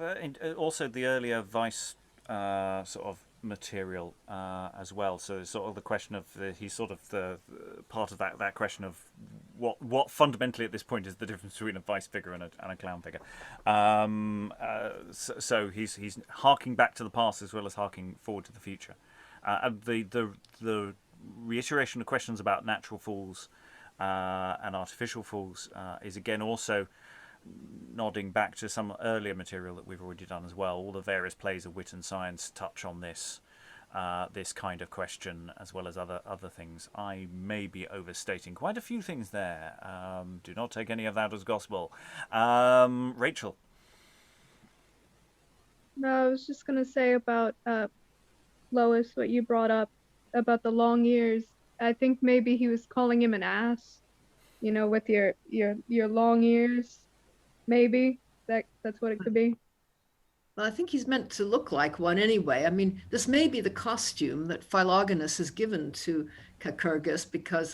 also the earlier Vice sort of material as well. So it's sort of the question of he's sort of the part of that question of what fundamentally at this point is the difference between a Vice figure and a clown figure. So he's harking back to the past as well as harking forward to the future. And the reiteration of questions about natural fools and artificial fools is again also nodding back to some earlier material that we've already done as well. All the various plays of wit and science touch on this kind of question as well as other things. I may be overstating quite a few things there. Do not take any of that as gospel. Rachael. No, I was just going to say about Lois, what you brought up about the long ears. I think maybe he was calling him an ass, with your long ears. Maybe that's what it could be. Well, I think he's meant to look like one anyway. I mean, this may be the costume that Philogonus has given to Cacurgus, because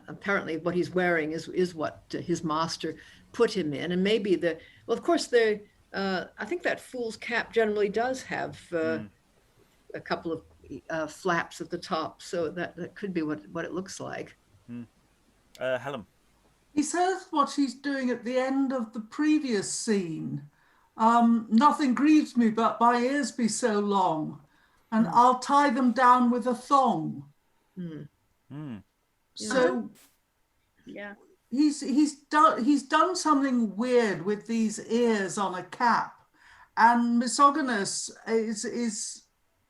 apparently what he's wearing is what his master put him in. And maybe of course, I think that fool's cap generally does have a couple of flaps at the top. So that could be what it looks like. Helen. He says what he's doing at the end of the previous scene. Nothing grieves me but my ears be so long, and I'll tie them down with a thong. So yeah, he's done something weird with these ears on a cap, and Misogonus is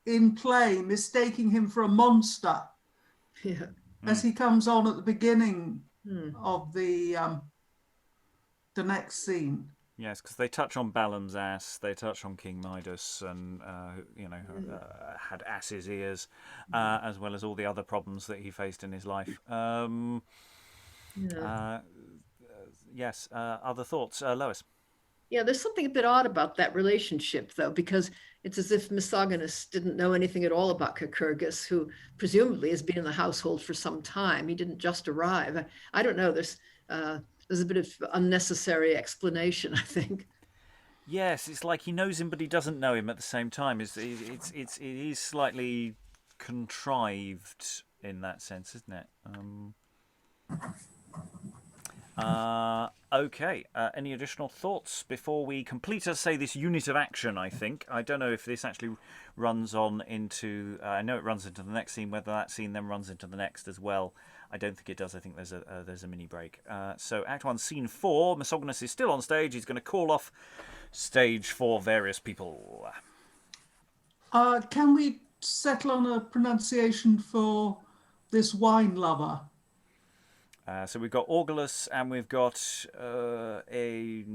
in play, mistaking him for a monster. Yeah. As he comes on at the beginning of the next scene. Yes, because they touch on Balaam's ass, they touch on King Midas, and had ass's ears, as well as all the other problems that he faced in his life. Yes. Other thoughts, Lois? Yeah, there's something a bit odd about that relationship, though, because it's as if Misogonus didn't know anything at all about Cacurgus, who presumably has been in the household for some time. He didn't just arrive. I don't know. There's a bit of unnecessary explanation, I think. Yes, it's like he knows him, but he doesn't know him at the same time. It is slightly contrived in that sense, isn't it? Okay. Any additional thoughts before we complete, this unit of action? I think I don't know if this actually runs on into. I know it runs into the next scene. Whether that scene then runs into the next as well, I don't think it does. I think there's a mini break. So Act 1, Scene 4. Misogonus is still on stage. He's going to call off stage for various people. Can we settle on a pronunciation for this wine lover? So we've got Orgalus and we've got Oenophilus.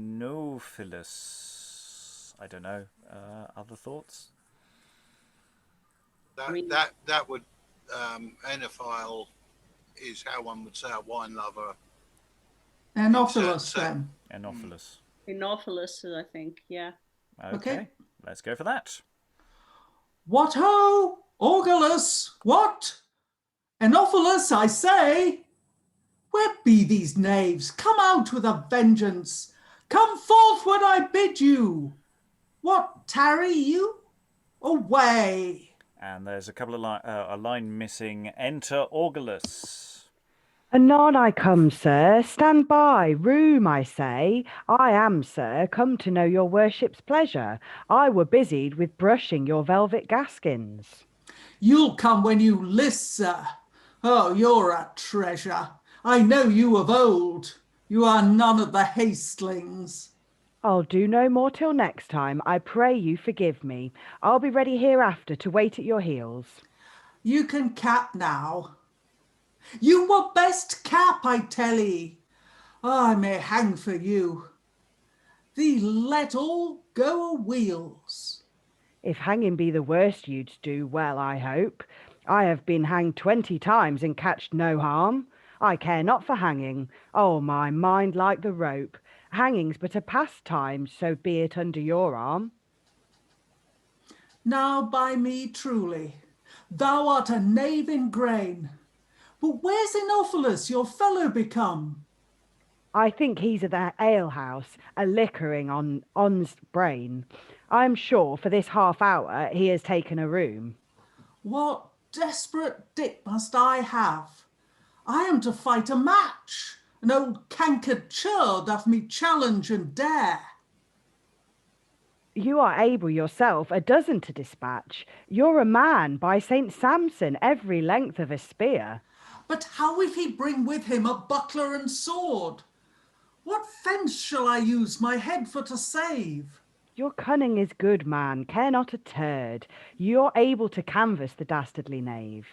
I don't know. Other thoughts? That would Oenophile is how one would say a wine lover. Oenophilus then. Oenophilus, I think. Yeah. Okay. Let's go for that. What ho, Orgalus? What? Oenophilus, I say. Where be these knaves? Come out with a vengeance. Come forth when I bid you. What, tarry you? Away. And there's a couple of a line missing. Enter Orgalus. Anon I come, sir. Stand by. Room, I say. I am, sir, come to know your worship's pleasure. I were busied with brushing your velvet gaskins. You'll come when you list, sir. Oh, you're a treasure. I know you of old. You are none of the hastelings. I'll do no more till next time. I pray you forgive me. I'll be ready hereafter to wait at your heels. You can cap now. You were best cap, I tell ye. I may hang for you. Thee let all go a wheels. If hanging be the worst you'd do, well, I hope. I have been hanged 20 times and catched no harm. I care not for hanging. Oh, my mind like the rope. Hanging's but a pastime, so be it under your arm. Now by me truly, thou art a knave in grain. But where's Oenophilus, your fellow become? I think he's at the alehouse, a liquoring on's brain. I'm sure for this half hour he has taken a room. What desperate dip must I have? I am to fight a match. An old cankered churl doth me challenge and dare. You are able yourself a dozen to dispatch. You're a man, by Saint Samson, every length of a spear. But how if he bring with him a buckler and sword? What fence shall I use my head for to save? Your cunning is good, man, care not a turd. You're able to canvass the dastardly knave.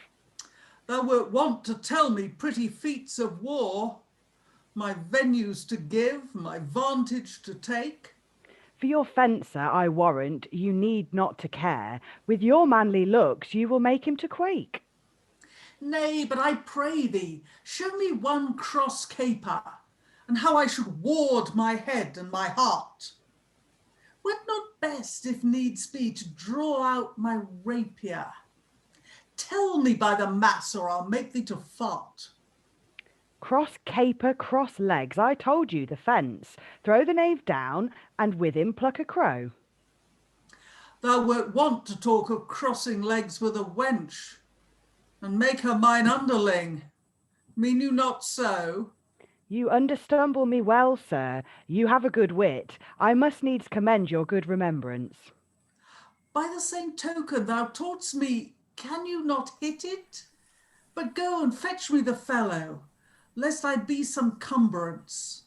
Thou wert wont to tell me pretty feats of war, my venues to give, my vantage to take. For your fencer, I warrant, you need not to care. With your manly looks, you will make him to quake. Nay, but I pray thee, show me one cross caper, and how I should ward my head and my heart. Were it not best, if needs be, to draw out my rapier? Tell me by the mass, or I'll make thee to fart. Cross caper, cross legs, I told you the fence. Throw the knave down, and with him pluck a crow. Thou wert wont to talk of crossing legs with a wench, and make her mine underling. Mean you not so? You understumble me well, sir. You have a good wit. I must needs commend your good remembrance. By the same token thou taught'st me, can you not hit it? But go and fetch me the fellow, lest I be some cumbrance.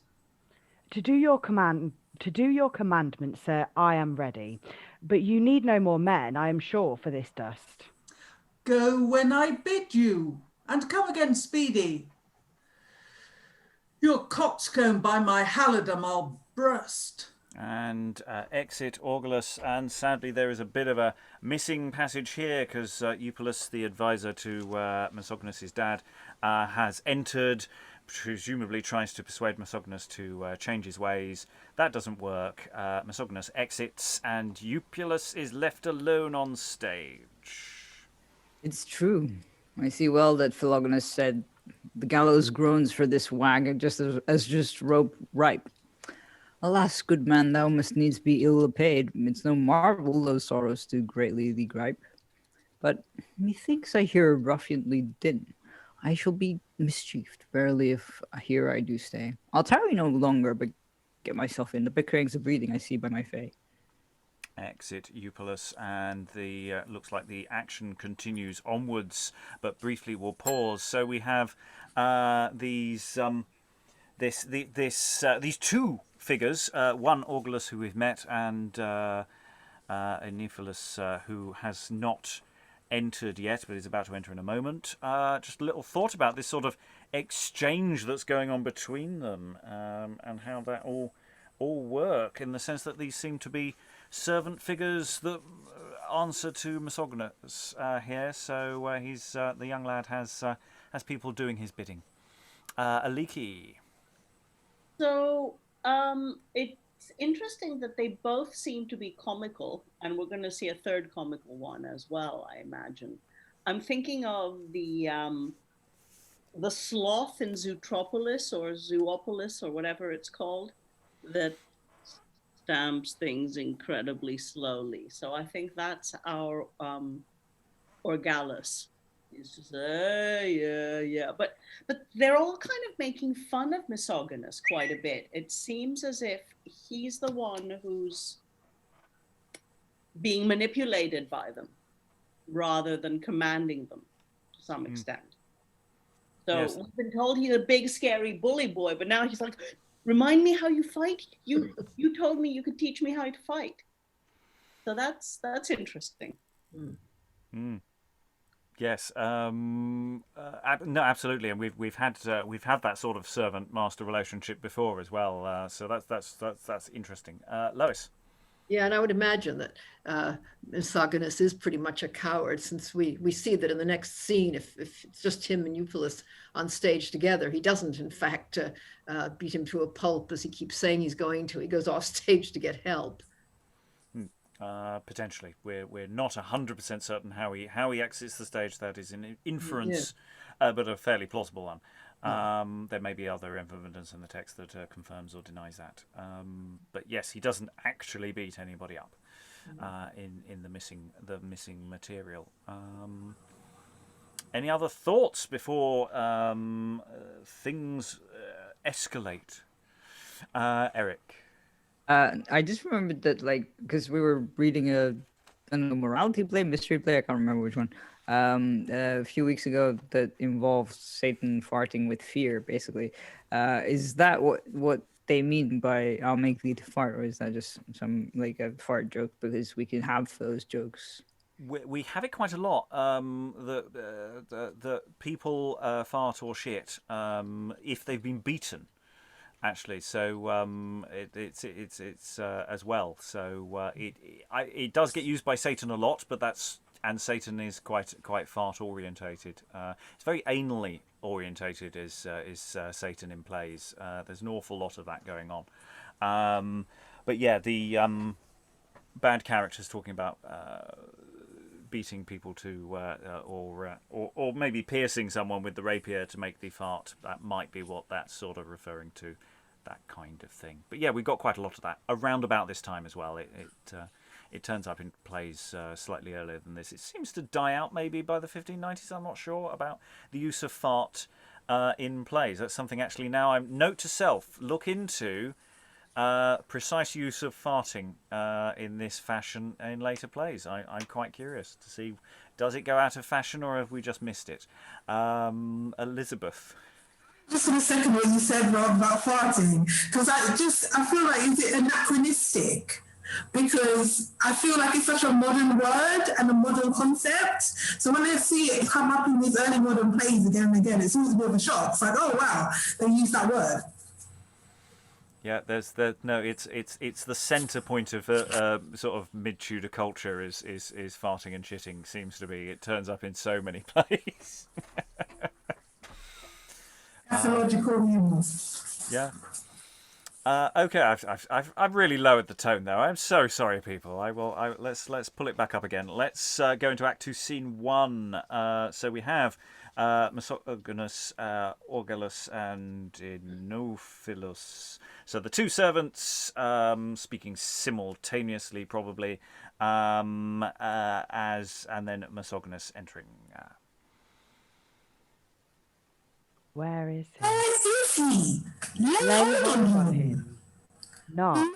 To do your commandment, sir, I am ready. But you need no more men, I am sure, for this dust. Go when I bid you, and come again speedy. Your coxcomb by my halidom I'll burst. And exit Orgalus, and sadly there is a bit of a missing passage here because Eupelas, the advisor to Misogonus' dad, has entered, presumably tries to persuade Misogonus to change his ways. That doesn't work. Misogonus exits and Eupelas is left alone on stage. It's true. I see well that Philogonus said, "The gallows groans for this wag, just as just rope ripe. Alas, good man, thou must needs be ill apaid. It's no marvel those sorrows do greatly thee gripe. But methinks I hear a ruffianly din. I shall be mischieved, verily, if here I do stay. I'll tarry no longer, but get myself in. The bickerings of breathing I see by my fay." Exit Eupelas, and the looks like the action continues onwards, but briefly we'll pause. So we have these two figures, one Orgalus who we've met, and Oenophilus who has not entered yet, but is about to enter in a moment. Just a little thought about this sort of exchange that's going on between them, and how that all work, in the sense that these seem to be servant figures that answer to Misogonus here. So he's the young lad has people doing his bidding. Aliki. So it's interesting that they both seem to be comical, and we're going to see a third comical one as well, I imagine. I'm thinking of the sloth in Zootropolis or Zoopolis or whatever it's called, that stamps things incredibly slowly. So I think that's our Orgalus. He's just, yeah. But they're all kind of making fun of Misogonus quite a bit. It seems as if he's the one who's being manipulated by them rather than commanding them to some extent. So Yes. we've been told he's a big, scary bully boy, but now he's like, remind me how you fight. You told me you could teach me how to fight. So that's interesting. Yes, no, absolutely, and we've had that sort of servant master relationship before as well. So that's interesting. Lois. Yeah, and I would imagine that Misogonus is pretty much a coward, since we see that in the next scene, if it's just him and Eupelas on stage together, he doesn't, in fact, beat him to a pulp as he keeps saying he's going to. He goes off stage to get help. Potentially, we're not 100% certain how he exits the stage. That is an inference, but a fairly plausible one. There may be other evidence in the text that confirms or denies that. But yes, he doesn't actually beat anybody up in the missing material. Any other thoughts before things escalate? Eric. I just remembered that, because we were reading a morality play, mystery play, I can't remember which one, a few weeks ago, that involved Satan farting with fear, basically. Is that what they mean by "I'll make thee to fart," or is that just some a fart joke? Because we can have those jokes. We have it quite a lot. The people fart or shit if they've been beaten. Actually, so it's as well. So it does get used by Satan a lot, but Satan is quite fart orientated. It's very anally orientated. Is Satan in plays? There's an awful lot of that going on. But yeah, the bad characters talking about beating people to or maybe piercing someone with the rapier to make the fart. That might be what that's sort of referring to. That kind of thing. But yeah, we've got quite a lot of that around about this time as well. It turns up in plays slightly earlier than this. It seems to die out maybe by the 1590s. I'm not sure about the use of fart in plays. That's something actually now note to self, look into precise use of farting in this fashion in later plays. I'm quite curious to see, does it go out of fashion or have we just missed it? Elizabeth. Just for the second what you said, Rob, about farting, because I feel like is it anachronistic? Because I feel like it's such a modern word and a modern concept. So when I see it come up in these early modern plays again and again, it's always a bit of a shock. It's like, oh wow, they use that word. Yeah, it's the centre point of sort of mid-Tudor culture is farting and shitting seems to be. It turns up in so many plays. Pathological humors. Yeah. Okay, I've really lowered the tone though. I'm so sorry, people. Let's pull it back up again. Let's go into Act 2, Scene 1. So we have Misogonus, Orgalus, and Oenophilus. So the two servants speaking simultaneously, probably, and then Misogonus entering. Where is he? Where is he? Lay hold on him. Knock.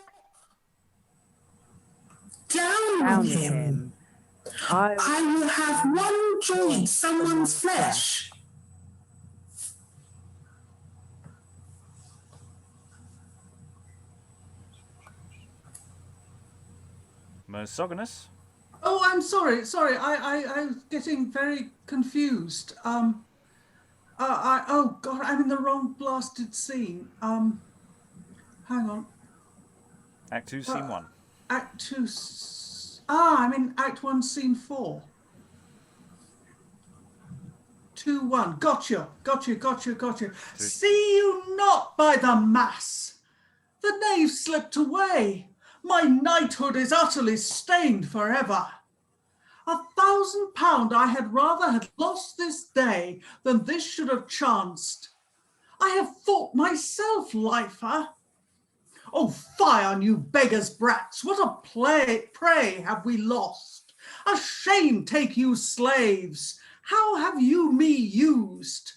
Down with him. I will have one joint someone's flesh. Misogonus? Oh, I'm sorry. I was getting very confused. Oh God, I'm in the wrong blasted scene. Hang on. Act 2, Scene 1. Act 2. I'm in Act 1, Scene 4. 2-1. Gotcha. See you not by the mass. The knave slipped away. My knighthood is utterly stained forever. £1,000 I had rather had lost this day than this should have chanced. I have fought myself, lifer. Oh, fie on you beggars' brats, what a prey have we lost. A shame take you slaves! How have you me used?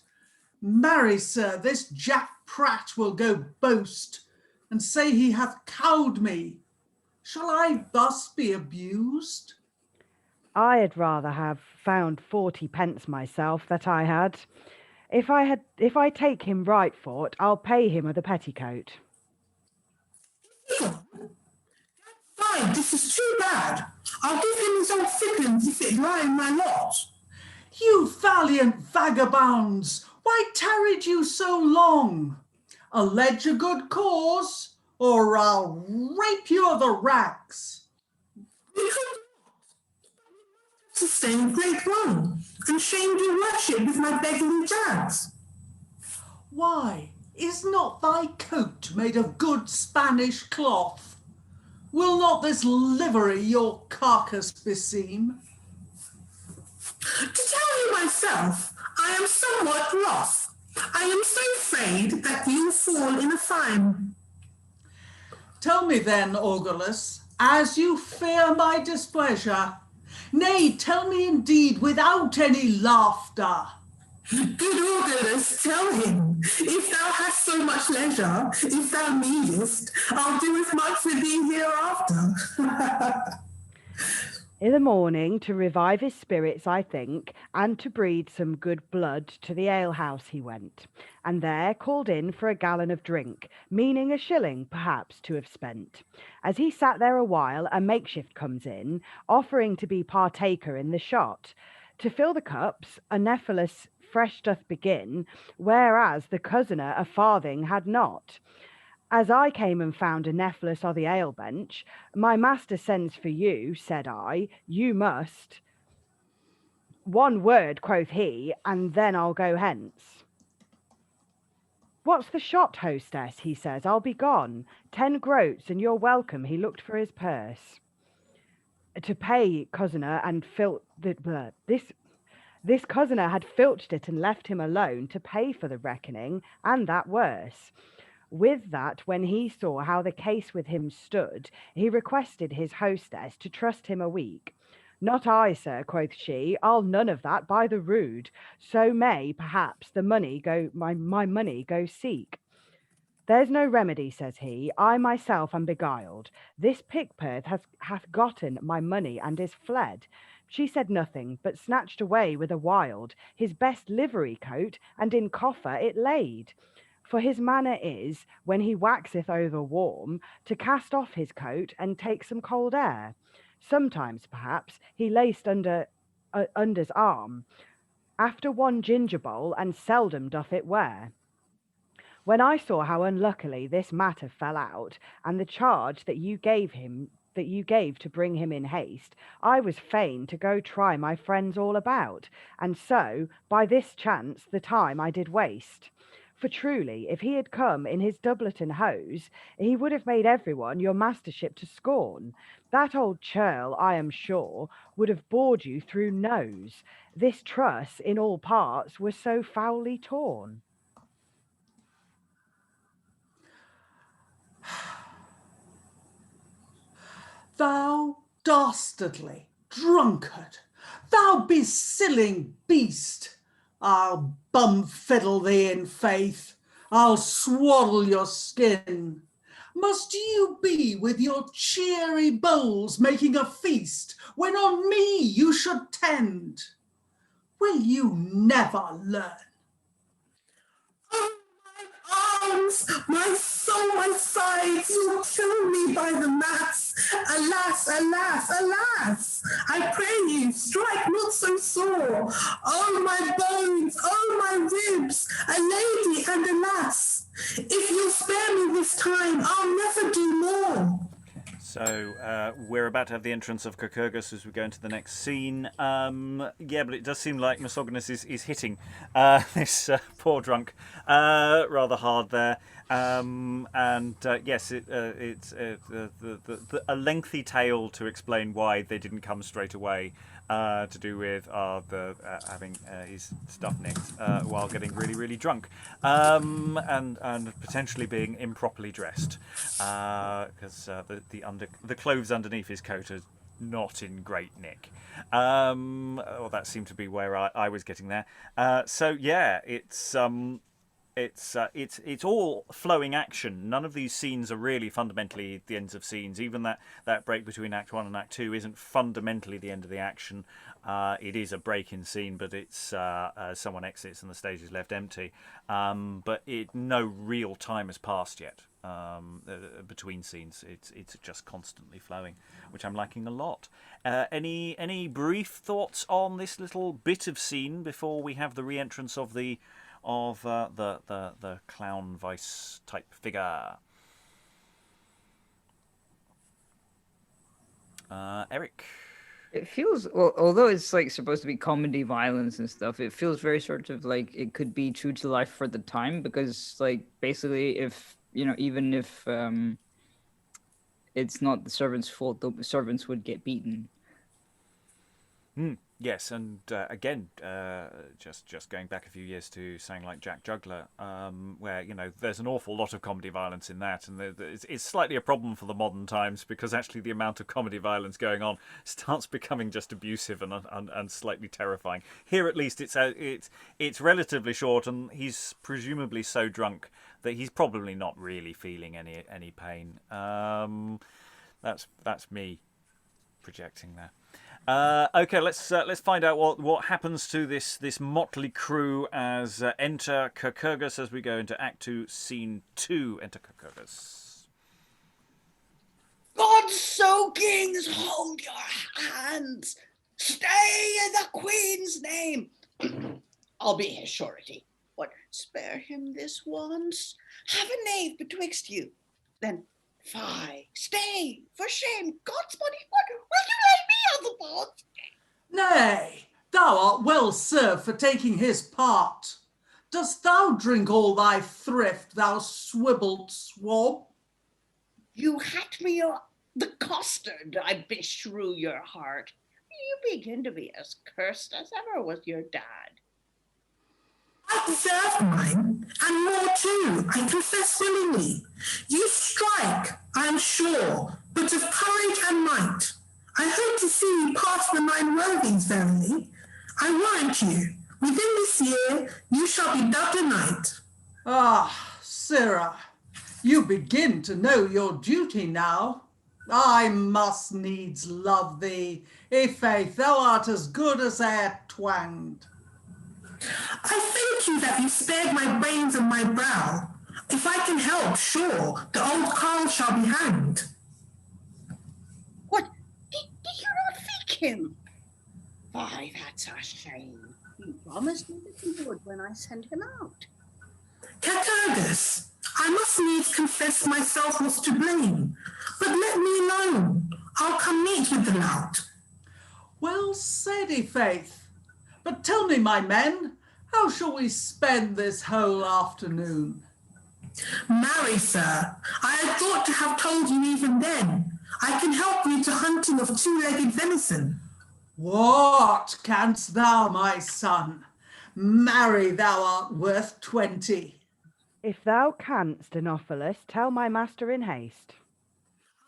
Marry, sir, this Jack Pratt will go boast, and say he hath cowed me. Shall I thus be abused? I had rather have found 40 pence myself that I had. If I take him right for't, I'll pay him with a petticoat. Fine, this is too bad. I'll give him his old fippins if it lie in my lot. You valiant vagabonds, why tarried you so long? Allege a good cause, or I'll rape you of the racks. We could not sustain great wrong, and shamed your worship with my beggarly jags. Why, is not thy coat made of good Spanish cloth? Will not this livery your carcass beseem? To tell you myself, I am somewhat wroth. I am so afraid that you fall in a fine. Tell me then, Orgalus, as you fear my displeasure, nay, tell me indeed without any laughter. Good Orgalus, tell him, if thou hast so much leisure, if thou needest, I'll do as much with thee hereafter. In the morning, to revive his spirits, I think, and to breed some good blood, to the alehouse he went, and there called in for a gallon of drink, meaning a shilling, perhaps, to have spent. As he sat there a while, a makeshift comes in, offering to be partaker in the shot. To fill the cups, Oenophilus fresh doth begin, whereas the cozener a farthing had not. As I came and found Oenophilus o' the ale bench, my master sends for you, said I, you must. One word, quoth he, and then I'll go hence. What's the shot, hostess? He says, I'll be gone. 10 groats, and you're welcome. He looked for his purse. To pay cozener and this cozener had filched it and left him alone to pay for the reckoning, and that worse. With that, when he saw how the case with him stood, he requested his hostess to trust him a week. Not I, sir, quoth she, I'll none of that by the rood. So may, perhaps, the money go my money go seek. There's no remedy, says he. I myself am beguiled. This pickpurse hath gotten my money and is fled. She said nothing, but snatched away with a wild his best livery coat, and in coffer it laid. For his manner is, when he waxeth over warm, to cast off his coat and take some cold air. Sometimes, perhaps, he laced under's arm, after one ginger bowl, and seldom doth it wear. When I saw how unluckily this matter fell out, and the charge that you gave to bring him in haste, I was fain to go try my friends all about, and so, by this chance, the time I did waste. For truly, if he had come in his doublet and hose, he would have made everyone your mastership to scorn. That old churl, I am sure, would have bored you through nose. This truss in all parts was so foully torn. Thou dastardly drunkard, thou besilling beast, I'll bum-fiddle thee in faith, I'll swaddle your skin. Must you be with your cheery bowls making a feast, when on me you should tend? Will you never learn? Oh, my arms, my soul, my sides, you'll kill me by the mass. Alas, alas, alas, I pray you, strike not so sore. Oh, my bones, oh, my ribs, a lady and alas. If you'll spare me this time, I'll never do more. So we're about to have the entrance of Cacurgus as we go into the next scene. Yeah, but it does seem like Misogonus is hitting this poor drunk rather hard there. Yes, it's a lengthy tale to explain why they didn't come straight away. To do with having his stuff nicked while getting really, really drunk, and potentially being improperly dressed, because the clothes underneath his coat are not in great nick. That seemed to be where I was getting there. So yeah, it's all flowing action. None of these scenes are really fundamentally the ends of scenes. Even that break between Act 1 and Act 2 isn't fundamentally the end of the action. It is a break in scene, but it's someone exits and the stage is left empty. But no real time has passed yet between scenes. It's just constantly flowing, which I'm liking a lot. Any brief thoughts on this little bit of scene before we have the re-entrance of the clown vice type figure? Eric? It feels, although it's like supposed to be comedy, violence and stuff, it feels very sort of like it could be true to life for the time, because like basically if, even if it's not the servants' fault, the servants would get beaten. Yes, and again, just going back a few years to something like Jack Juggler, where there's an awful lot of comedy violence in that, and it's slightly a problem for the modern times, because actually the amount of comedy violence going on starts becoming just abusive and slightly terrifying. Here, at least, it's relatively short, and he's presumably so drunk that he's probably not really feeling any pain. That's me projecting there. Okay, let's find out what happens to this motley crew as enter Cacurgus as we go into Act 2, Scene 2. Enter Cacurgus. God so kings, hold your hands. Stay in the Queen's name. I'll be his surety. What, spare him this once? Have a knave betwixt you. Then fie, stay, for shame, God's body, what will you lay me on the board? Nay, thou art well served for taking his part. Dost thou drink all thy thrift, thou swibbled swab? You hacked me the costard, I beshrew your heart. You begin to be as cursed as ever was your dad. I deserve mine, and more too, I confess willingly. You strike, I am sure, but of courage and might. I hope to see you pass the 9 worthies verily. I warrant you, within this year you shall be dubbed a knight. Ah, sirrah, you begin to know your duty now. I must needs love thee. I'faith, thou art as good as e'er twanged. I thank you that you spared my brains and my brow. If I can help, sure, the old carl shall be hanged. What? Did you not think him? Why, that's a shame. He promised me that he would when I sent him out. Cacurgus, I must needs confess myself was to blame, but let me alone. I'll come meet with the lout. Well said, i'faith. But tell me, my men, how shall we spend this whole afternoon? Marry, sir, I had thought to have told you even then. I can help you to hunting of 2-legged venison. What canst thou, my son? Marry, thou art worth 20. If thou canst, Oenophilus, tell my master in haste.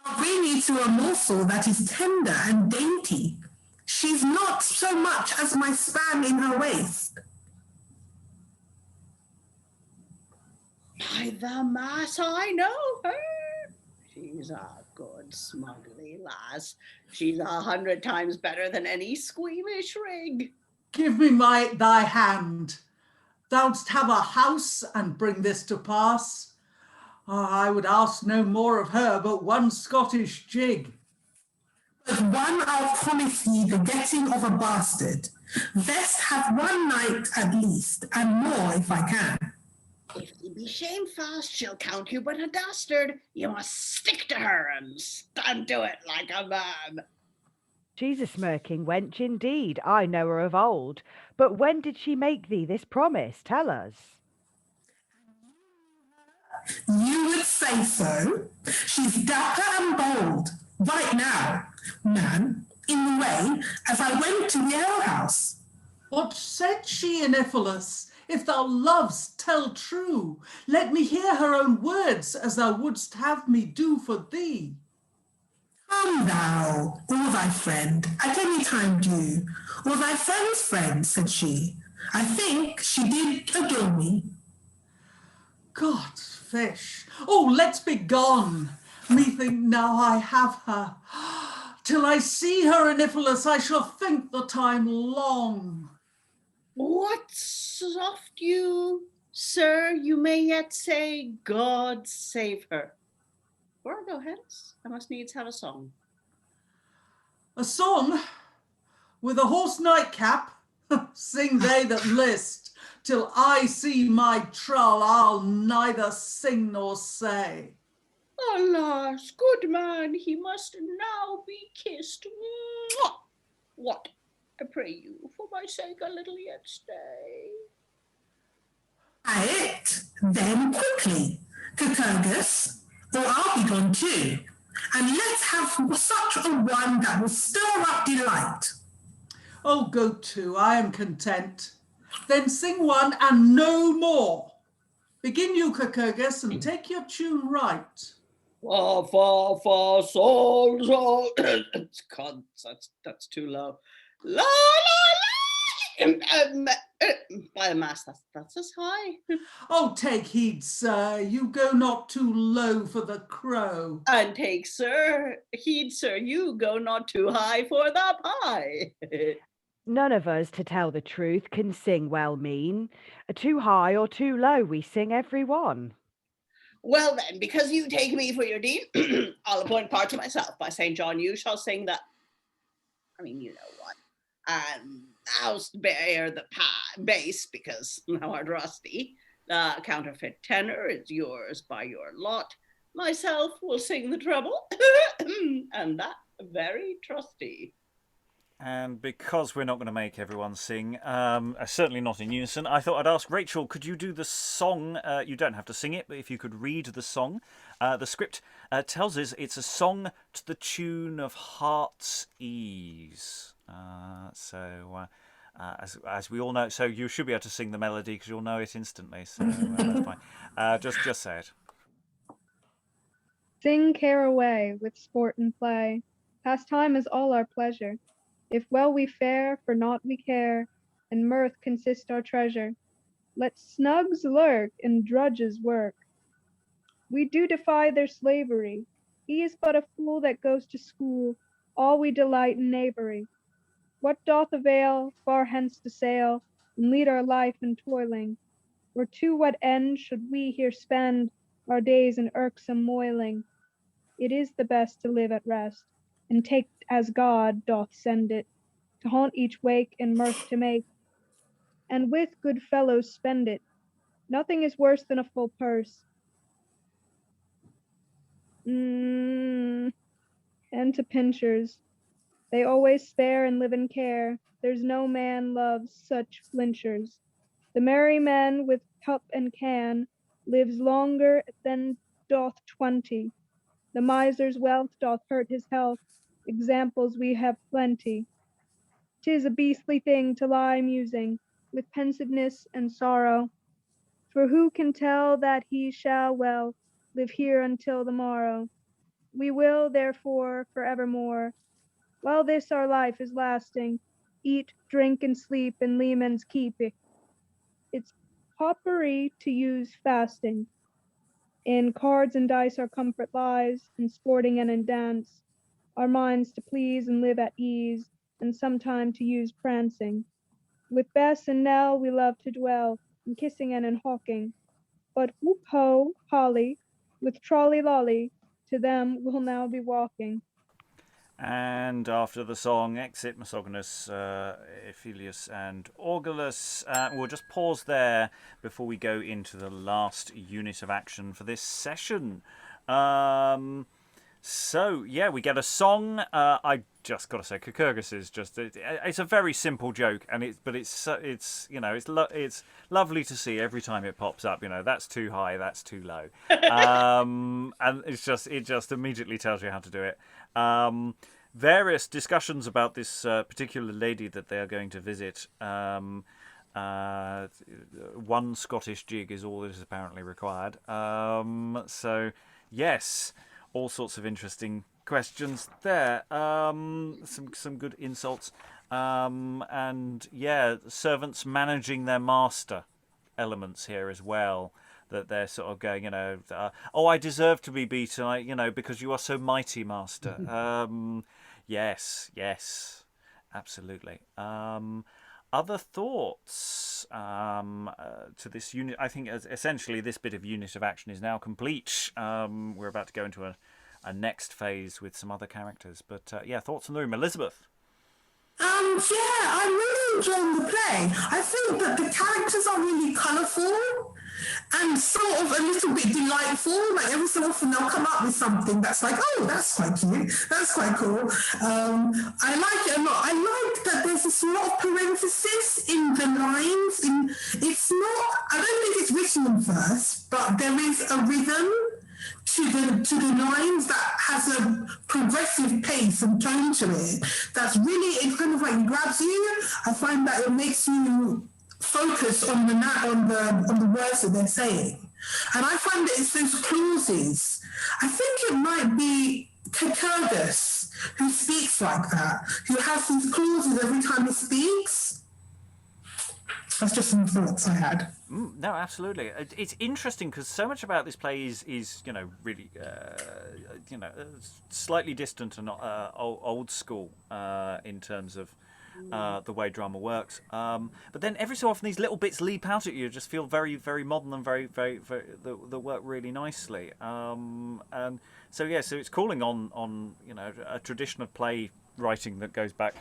I'll bring you to a morsel that is tender and dainty. She's not so much as my span in her waist. By the mass, I know her. She's a good smuggly lass. She's 100 times better than any squeamish rig. Give me thy hand. Thou'dst have a house and bring this to pass. I would ask no more of her but one Scottish jig. But one I'll promise ye the getting of a bastard. Best have one night at least, and more if I can. If ye be shamefast, she'll count you but a dastard. You must stick to her and stand to it like a man. She's a smirking wench indeed, I know her of old. But when did she make thee this promise? Tell us. You would say so. She's dapper and bold. Right now, man, in the way, as I went to the alehouse. What said she, Oenophilus? If thou lovest, tell true. Let me hear her own words, as thou wouldst have me do for thee. Come thou, or thy friend, at any time do, or thy friend's friend, said she. I think she did adore me. God's fish. Oh, let's be gone. Methink now I have her. Till I see her, Oenophilus, I shall think the time long. What soft you, sir, you may yet say, God save her. Where go hence? I must needs have a song. A song with a horse nightcap, sing they that list. Till I see my trull, I'll neither sing nor say. Alas, good man, he must now be kissed. Mwah! What, I pray you, for my sake a little yet stay. It, then quickly, Cacurgus, or I'll be gone too, and let's have such a one that will stir up delight. Oh, go to, I am content. Then sing one and no more. Begin you, Cacurgus, and take your tune right. Fa, fa, fa, sol, sol. God, that's too low. La, la, la. By the mass, that's as high. Oh, take heed, sir, you go not too low for the crow. And take, heed, sir, you go not too high for the pie. None of us, to tell the truth, can sing well mean. Too high or too low, we sing every one. Well then, because you take me for your dean, I'll appoint part to myself. By St. John, you shall sing the, I mean, you know what. And thou'st bear the bass, because thou art rusty. The counterfeit tenor is yours by your lot. Myself will sing the treble, and that very trusty. And because we're not going to make everyone sing, certainly not in unison, I thought I'd ask Rachael, could you do the song? You don't have to sing it, but if you could read the song. The script tells us it's a song to the tune of Heart's Ease. As we all know, so you should be able to sing the melody because you'll know it instantly. So that's fine. Just say it. Sing care away with sport and play. Pastime is all our pleasure. If well we fare, for naught we care, and mirth consist our treasure. Let snugs lurk and drudges work. We do defy their slavery. He is but a fool that goes to school. All we delight in knavery. What doth avail far hence to sail, and lead our life in toiling? Or to what end should we here spend our days in irksome moiling? It is the best to live at rest, and take as God doth send it, to haunt each wake and mirth to make, and with good fellows spend it. Nothing is worse than a full purse. And to pinchers, they always spare and live in care. There's no man loves such flinchers. The merry man with cup and can lives longer than doth 20. The miser's wealth doth hurt his health. Examples we have plenty. 'Tis a beastly thing to lie musing with pensiveness and sorrow. For who can tell that he shall well live here until the morrow? We will, therefore, forevermore, while this our life is lasting, eat, drink, and sleep in leman's keeping. It's paupery to use fasting. In cards and dice our comfort lies, in sporting and in dance, our minds to please and live at ease, and sometime to use prancing. With Bess and Nell we love to dwell, in kissing and in hawking. But whoop ho, Holly, with trolley lolly, to them we'll now be walking. And after the song, exit Misogonus, Eupelas, and Orgalus. We'll just pause there before we go into the last unit of action for this session. So yeah, we get a song. I just got to say, Cacurgus is just—it's a very simple joke, and it's lovely to see every time it pops up. You know, that's too high, that's too low, and it just immediately tells you how to do it. Various discussions about this particular lady that they are going to visit. One Scottish jig is all that is apparently required. So yes, all sorts of interesting questions there. Some good insults. And yeah, servants managing their master elements here as well. That they're sort of going, oh, I deserve to be beaten, because you are so mighty, master. Yes, absolutely. Other thoughts to this unit? I think essentially this bit of unit of action is now complete. We're about to go into a next phase with some other characters. But thoughts in the room. Elizabeth? I'm really enjoying the play. I think that the characters are really colourful and sort of a little bit delightful. Like every so often they'll come up with something that's like, oh, that's quite cute. That's quite cool. I like it a lot. I like that there's this lot of parenthesis in the lines. It's not, I don't think it's written in verse, but there is a rhythm to the lines that has a progressive pace and tone to it. That's really, it kind of like grabs you. I find that it makes you focus on the words that they're saying. And I find that it's those clauses. I think it might be Cacurgus who speaks like that, who has these clauses every time he speaks. That's just some thoughts I had. No, absolutely. It's interesting because so much about this play is really slightly distant and old school in terms of the way drama works. But then every so often these little bits leap out at you, just feel very, very modern and very, very, very that work really nicely. And so it's calling on a tradition of play writing that goes back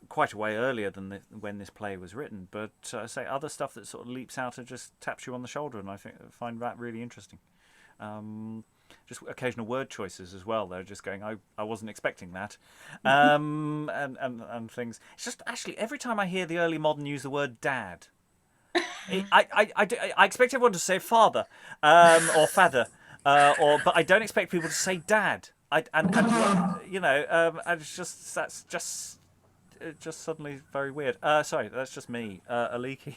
quite a way earlier than when this play was written, but say other stuff that sort of leaps out and just taps you on the shoulder, and I find that really interesting. Just occasional word choices as well. They're just going, I wasn't expecting that, and things. It's just actually every time I hear the early modern use the word dad, I expect everyone to say father or father, but I don't expect people to say dad. It's just suddenly very weird. Sorry, that's just me. Aliki.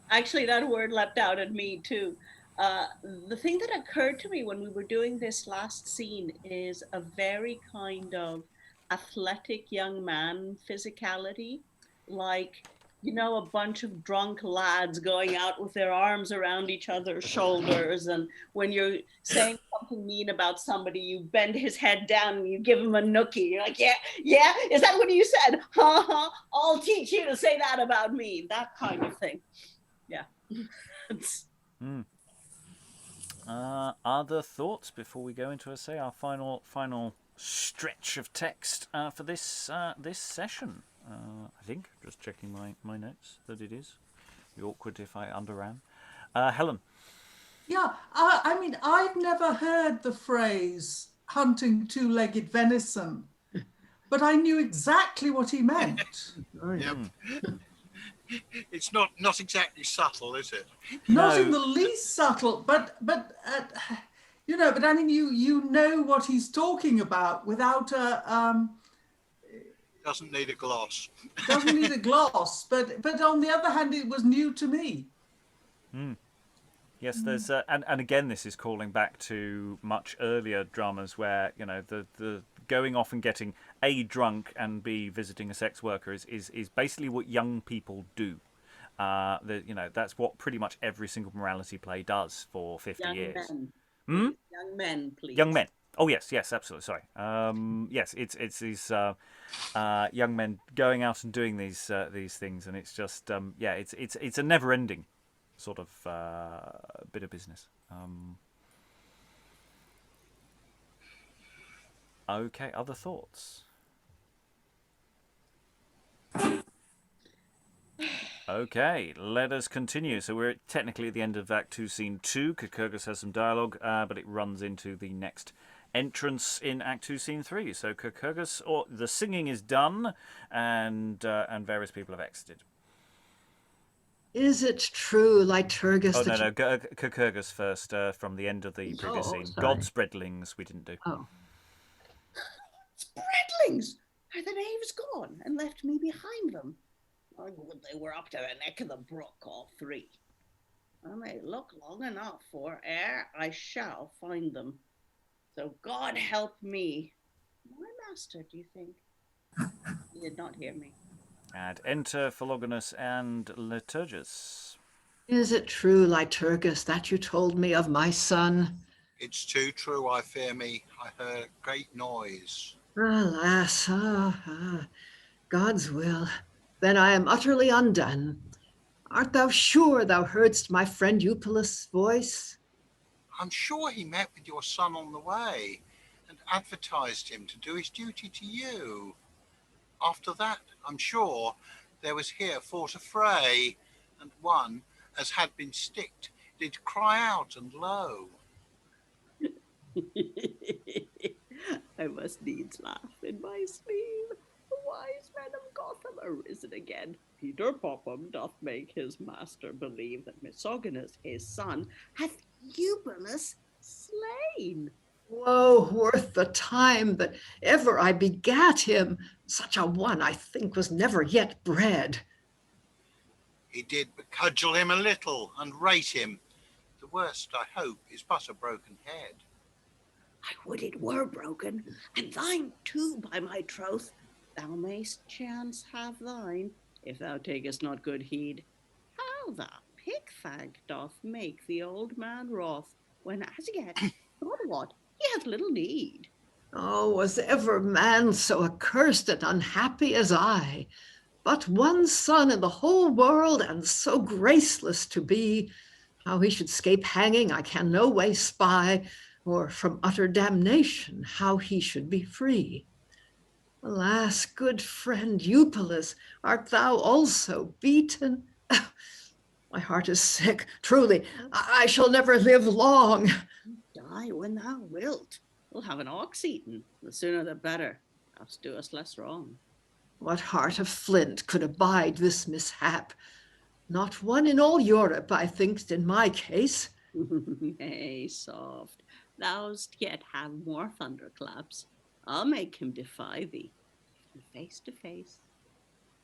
Actually, that word leapt out at me too. The thing that occurred to me when we were doing this last scene is a very kind of athletic young man physicality, like, a bunch of drunk lads going out with their arms around each other's shoulders, and when you're saying something mean about somebody, you bend his head down and you give him a nookie. You're like, yeah, is that what you said? I'll teach you to say that about me. That kind of thing. Yeah. Other thoughts before we go into our final stretch of text for this session? I think, just checking my notes, that it is. It'd be awkward if I underran. Helen. Yeah, I mean, I've never heard the phrase hunting two-legged venison, but I knew exactly what he meant. Yep. It's not exactly subtle, is it? Not in the least subtle, but I mean, you know what he's talking about without a... Doesn't need a gloss. Doesn't need a gloss, but on the other hand, it was new to me. Yes, there's and again, this is calling back to much earlier dramas where the going off and getting A, drunk, and B, visiting a sex worker is basically what young people do. That's what pretty much every single morality play does for 50 years. Men. Young men, please. Young men. Oh yes, absolutely. Sorry. Yes, it's these young men going out and doing these things, and it's just it's a never-ending sort of bit of business. Okay, other thoughts? Okay, let us continue. So we're technically at the end of Act 2, Scene 2. Cacurgus has some dialogue, but it runs into the next entrance in Act 2, Scene 3. So Cacurgus, or the singing is done, and various people have exited. Is it true, Liturgus? Oh, no, Cacurgus first, from the end of the previous scene. Sorry. God's Spreadlings, we didn't do. Oh. Spreadlings! Are the knaves gone and left me behind them? I would they were up to the neck of the brook, all three. I may look long enough, for ere I shall find them. So God help me. My master, do you think? He did not hear me. And enter Philogonus and Liturgus. Is it true, Liturgus, that you told me of my son? It's too true, I fear me. I heard a great noise. Alas, God's will. Then I am utterly undone. Art thou sure thou heardst my friend Eupelas' voice? I'm sure he met with your son on the way and advertised him to do his duty to you. After that, I'm sure, there was here fought a fray, and one, as had been sticked, did cry out and low. I must needs laugh in my sleeve. The wise men of Gotham are risen again. Peter Popham doth make his master believe that Misogonus, his son, hath Eupelas slain. Woe worth the time that ever I begat him. Such a one, I think, was never yet bred. He did but cudgel him a little and rate him. The worst, I hope, is but a broken head. I would it were broken, and thine too, by my troth. Thou mayst chance have thine, if thou takest not good heed. How the pigfag doth make the old man wroth, when as yet, God wot, he hath little need. Oh, was ever man so accursed and unhappy as I? But one son in the whole world, and so graceless to be. How he should scape hanging, I can no way spy, or from utter damnation, how he should be free. Alas, good friend Eupelas, art thou also beaten? My heart is sick. Truly, I shall never live long. Die when thou wilt. We'll have an ox eaten. The sooner the better. Thou doest less wrong. What heart of flint could abide this mishap? Not one in all Europe, I think, in my case. Nay, soft. Thou'st yet have more thunderclaps. I'll make him defy thee, face to face.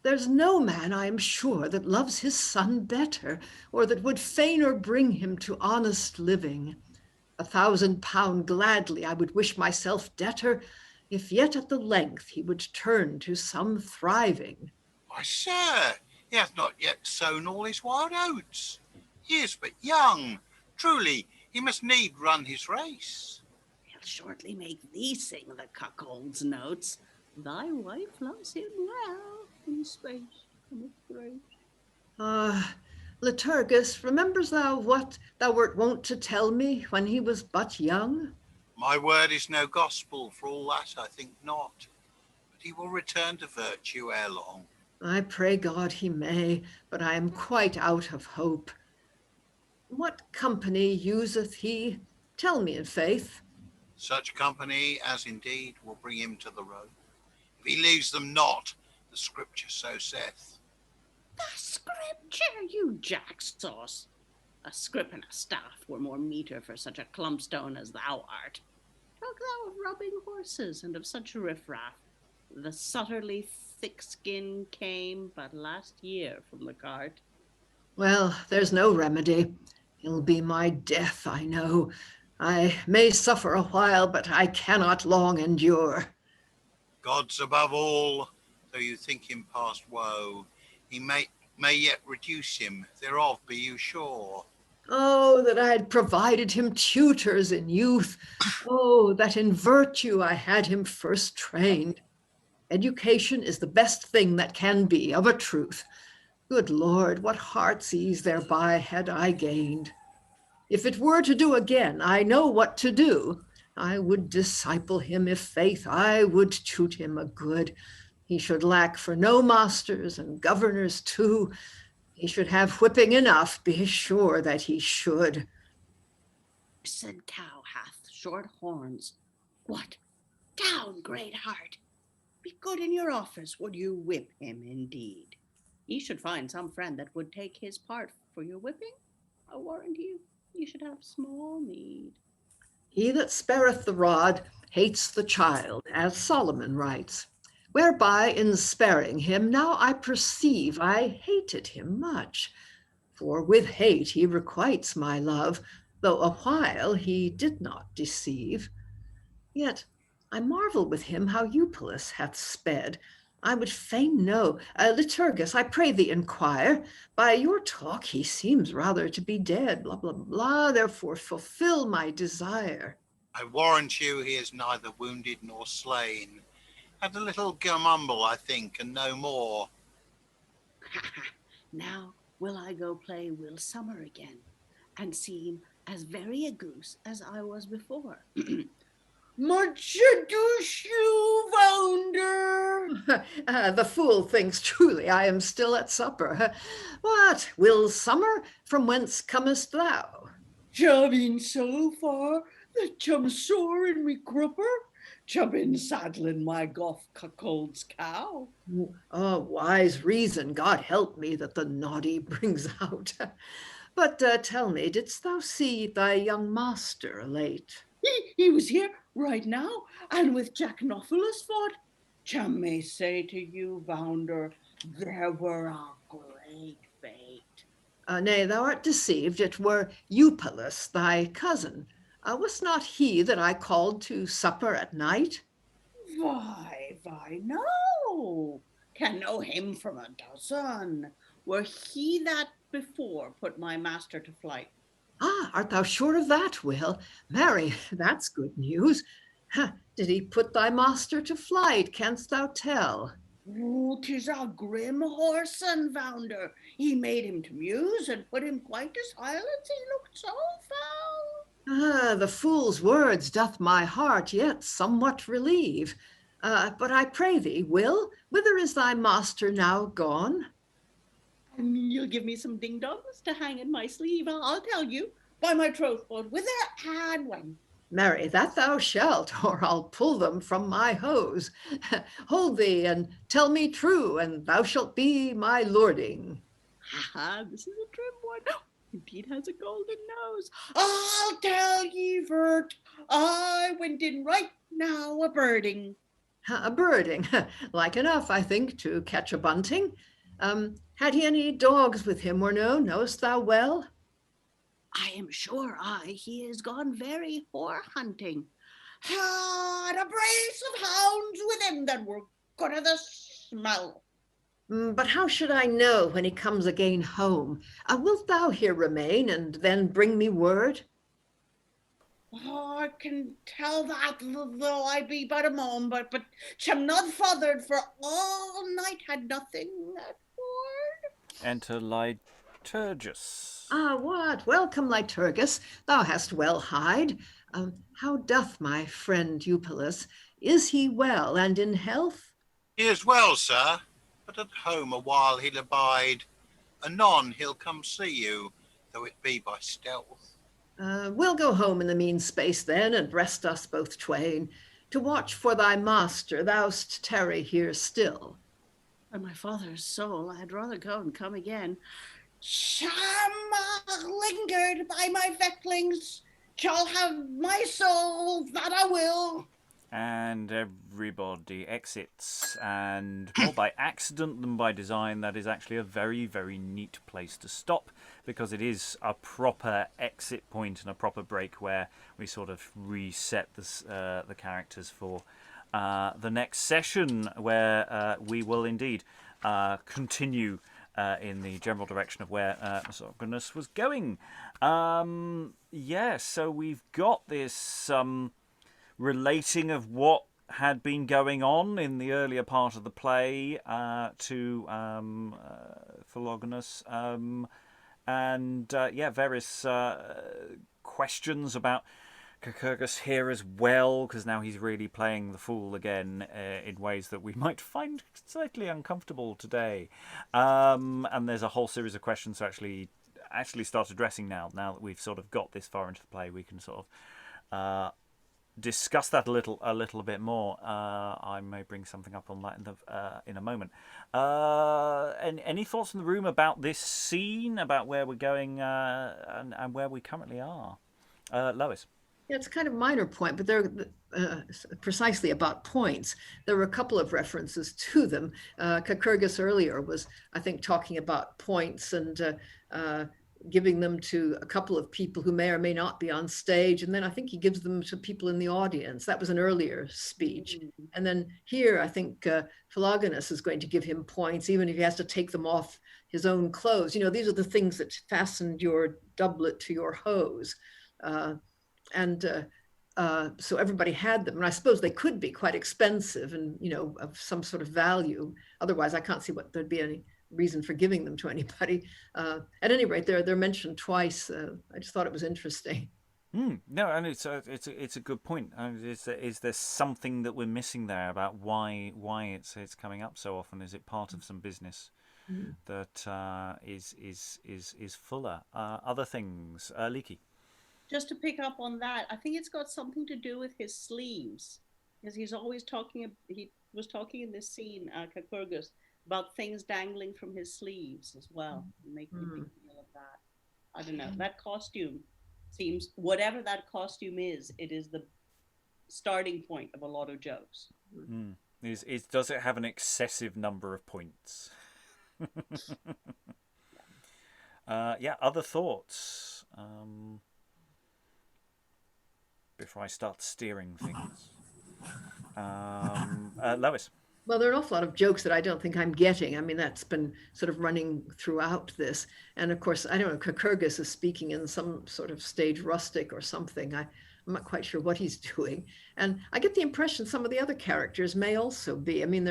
There's no man, I am sure, that loves his son better, or that would fainer bring him to honest living. £1,000 gladly I would wish myself debtor, if yet at the length he would turn to some thriving. Why, sir, he hath not yet sown all his wild oats. He is but young. Truly, he must need run his race. He'll shortly make thee sing the cuckold's notes. Thy wife loves him well, in space cometh grace. Liturgus, remembers thou what thou wert wont to tell me when he was but young? My word is no gospel, for all that I think not. But he will return to virtue ere long. I pray God he may, but I am quite out of hope. What company useth he? Tell me in faith. Such company as indeed will bring him to the road. If he leaves them not, the scripture so saith. The scripture, you jack sauce. A scrip and a staff were more meeter for such a clumpstone as thou art. Talk thou of rubbing horses and of such riffraff. The sutterly thick skin came but last year from the cart. Well, there's no remedy. He'll be my death, I know. I may suffer a while, but I cannot long endure. God's above all, though you think him past woe. He may yet reduce him, thereof be you sure. Oh, that I had provided him tutors in youth. Oh, that in virtue I had him first trained. Education is the best thing that can be, of a truth. Good Lord, what heart's ease thereby had I gained. If it were to do again, I know what to do. I would disciple him, if faith, I would tute him a good. He should lack for no masters and governors too. He should have whipping enough, be sure that he should. Said cow hath short horns. What? Down, great heart. Be good in your office, would you whip him indeed? Ye should find some friend that would take his part for your whipping. I warrant you, ye should have small need. He that spareth the rod hates the child, as Solomon writes. Whereby in sparing him, now I perceive I hated him much. For with hate he requites my love, though a while he did not deceive. Yet I marvel with him how Eupelas hath sped. I would fain know. Liturgus, I pray thee inquire. By your talk he seems rather to be dead, blah, blah, blah, therefore fulfill my desire. I warrant you he is neither wounded nor slain. Had a little gumumble, I think, and no more. Now will I go play Will Summer again, and seem as very a goose as I was before. Much ado, you founder. The fool thinks truly I am still at supper. What, Will Summer, from whence comest thou? Chubbing so far that chum sore in me crupper, chubbing saddling my goff cuckold's cow. Oh, wise reason, God help me, that the naughty brings out. But tell me, didst thou see thy young master late? He was here right now, and with Jack Oenophilus fought. Chum may say to you, Bounder, there were a great fate. Nay, thou art deceived. It were Eupelas, thy cousin. Was not he that I called to supper at night? Why, no. Can know him from a dozen. Were he that before put my master to flight? Ah, art thou sure of that, Will? Marry, that's good news. Did he put thy master to flight? Canst thou tell? Oh, 'tis a grim whoreson, Bounder. He made him to muse and put him quite to silence. He looked so foul. The fool's words doth my heart yet somewhat relieve. But I pray thee, Will, whither is thy master now gone? And you'll give me some ding-dongs to hang in my sleeve. I'll tell you, by my troth, Lord, whither and when. Marry, that thou shalt, or I'll pull them from my hose. Hold thee, and tell me true, and thou shalt be my lording. This is a trim one. Indeed has a golden nose. I'll tell ye, Vert, I went in right now a-birding. A birding, like enough, I think, to catch a bunting. Had he any dogs with him or no? Knowest thou well? I am sure he is gone very whore hunting. Had a brace of hounds with him that were good of the smell. But how should I know when he comes again home? Wilt thou here remain and then bring me word? I can tell that, though I be but a mom, but cham not fathered for all night had nothing at word. Enter Liturgus. What? Welcome, Liturgus. Thou hast well hied. How doth my friend Eupelas? Is he well and in health? He is well, sir, but at home a while he'll abide. Anon he'll come see you, though it be by stealth. We'll go home in the mean space then, and rest us both twain. To watch for thy master, thou'st tarry here still. By my father's soul, I had rather go and come again. Sham lingered by my fecklings, shall have my soul, that I will. And everybody exits, and more by accident than by design. That is actually a very, very neat place to stop, because it is a proper exit point and a proper break where we sort of reset the characters for the next session, where we will indeed continue in the general direction of where Misogonus was going. So we've got this relating of what had been going on in the earlier part of the play to Philogonus, and various questions about Cacurgus here as well, because now he's really playing the fool again in ways that we might find slightly uncomfortable today. And there's a whole series of questions to actually start addressing now that we've sort of got this far into the play. We can sort of discuss that a little bit more. I may bring something up on that in a moment. Any thoughts in the room about this scene, about where we're going and where we currently are? Lois. Yeah, it's kind of a minor point, but they're precisely about points. There were a couple of references to them. Cacurgus earlier was, I think, talking about points and giving them to a couple of people who may or may not be on stage. And then I think he gives them to people in the audience. That was an earlier speech. And then here, I think Philogonus is going to give him points, even if he has to take them off his own clothes. You know, these are the things that fastened your doublet to your hose. So everybody had them. And I suppose they could be quite expensive and, you know, of some sort of value. Otherwise, I can't see what there'd be any reason for giving them to anybody. At any rate, they're mentioned twice. I just thought it was interesting. No, and it's a good point. Is there something that we're missing there about why it's coming up so often? Is it part of some business that is fuller? Other things, Aliki. Just to pick up on that, I think it's got something to do with his sleeves, because he's always talking. He was talking in this scene, Cacurgus, about things dangling from his sleeves as well. Make me think of that. I don't know. That costume seems, whatever that costume is, it is the starting point of a lot of jokes. Does it have an excessive number of points? Other thoughts before I start steering things. Lois. Well, there are an awful lot of jokes that I don't think I'm getting. I mean, that's been sort of running throughout this. And of course, I don't know, Kurkurgis is speaking in some sort of stage rustic or something. I'm not quite sure what he's doing. And I get the impression some of the other characters may also be. I mean,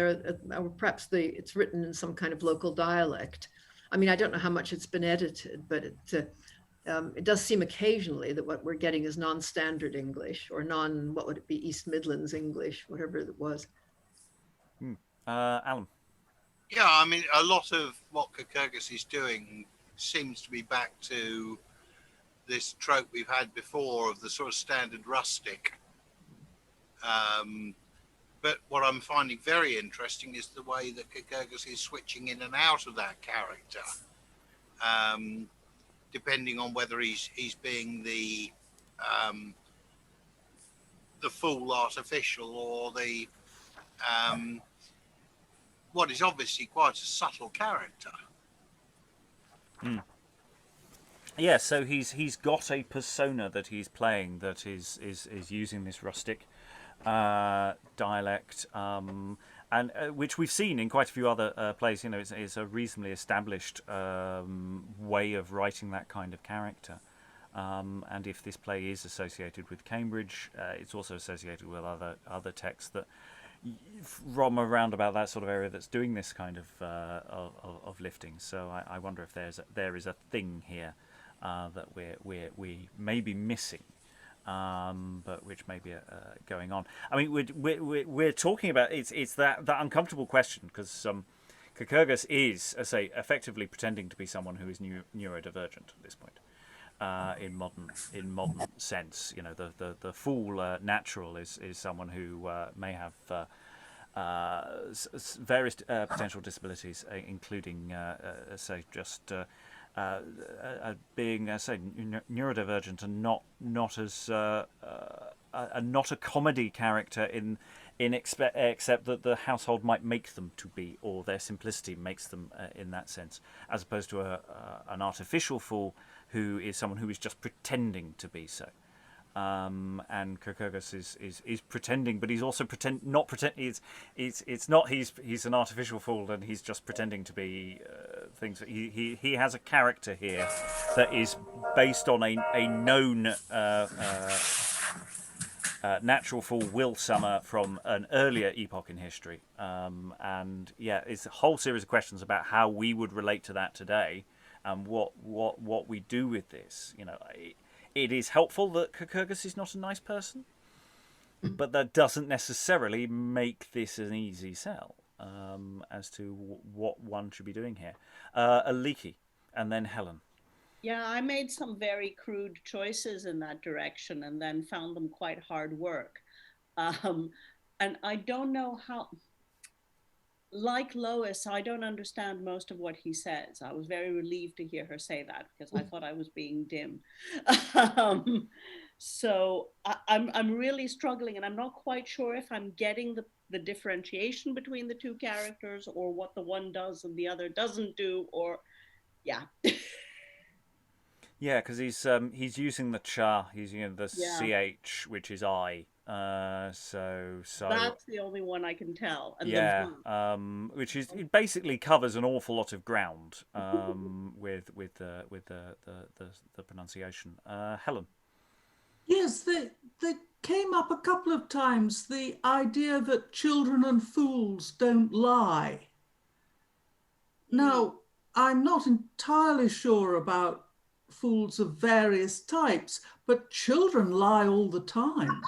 perhaps it's written in some kind of local dialect. I mean, I don't know how much it's been edited, but it does seem occasionally that what we're getting is non-standard English or what would it be, East Midlands English, whatever it was. Alan. Yeah, I mean, a lot of what Cacurgus is doing seems to be back to this trope we've had before of the sort of standard rustic. But what I'm finding very interesting is the way that Cacurgus is switching in and out of that character, depending on whether he's being the fool artificial or the what is obviously quite a subtle character. Yeah, so he's got a persona that he's playing that is using this rustic dialect, and which we've seen in quite a few other plays. You know, it's a reasonably established way of writing that kind of character. And if this play is associated with Cambridge, it's also associated with other texts that roam around about that sort of area that's doing this kind of lifting. So I wonder if there is a thing here that we may be missing, but which may be going on. I mean, we're talking about it's that uncomfortable question, because Cacurgus is, as I say, effectively pretending to be someone who is neurodivergent at this point. In modern sense, you know, the fool natural is someone who may have various potential disabilities, including say just being say neurodivergent and not as not a comedy character except that the household might make them to be, or their simplicity makes them in that sense, as opposed to an artificial fool who is someone who is just pretending to be so. And Kurkurgis is pretending, but he's also not pretend. It's not he's an artificial fool and he's just pretending to be things. He has a character here that is based on a known natural fool, Will Summer, from an earlier epoch in history. And yeah, it's a whole series of questions about how we would relate to that today. And what we do with this, you know, it is helpful that Cacurgus is not a nice person, but that doesn't necessarily make this an easy sell as to what one should be doing here. Aliki, and then Helen. Yeah, I made some very crude choices in that direction, and then found them quite hard work. And I don't know how. Like Lois, I don't understand most of what he says. I was very relieved to hear her say that, because I thought I was being dim. So I'm really struggling, and I'm not quite sure if I'm getting the differentiation between the two characters, or what the one does and the other doesn't do, or yeah. Yeah, because he's using the cha, he's using the ch, which is I. So that's the only one I can tell. And yeah, the which is, it basically covers an awful lot of ground with the pronunciation. Helen. Yes, they came up a couple of times, the idea that children and fools don't lie. Now, I'm not entirely sure about fools of various types, but children lie all the time.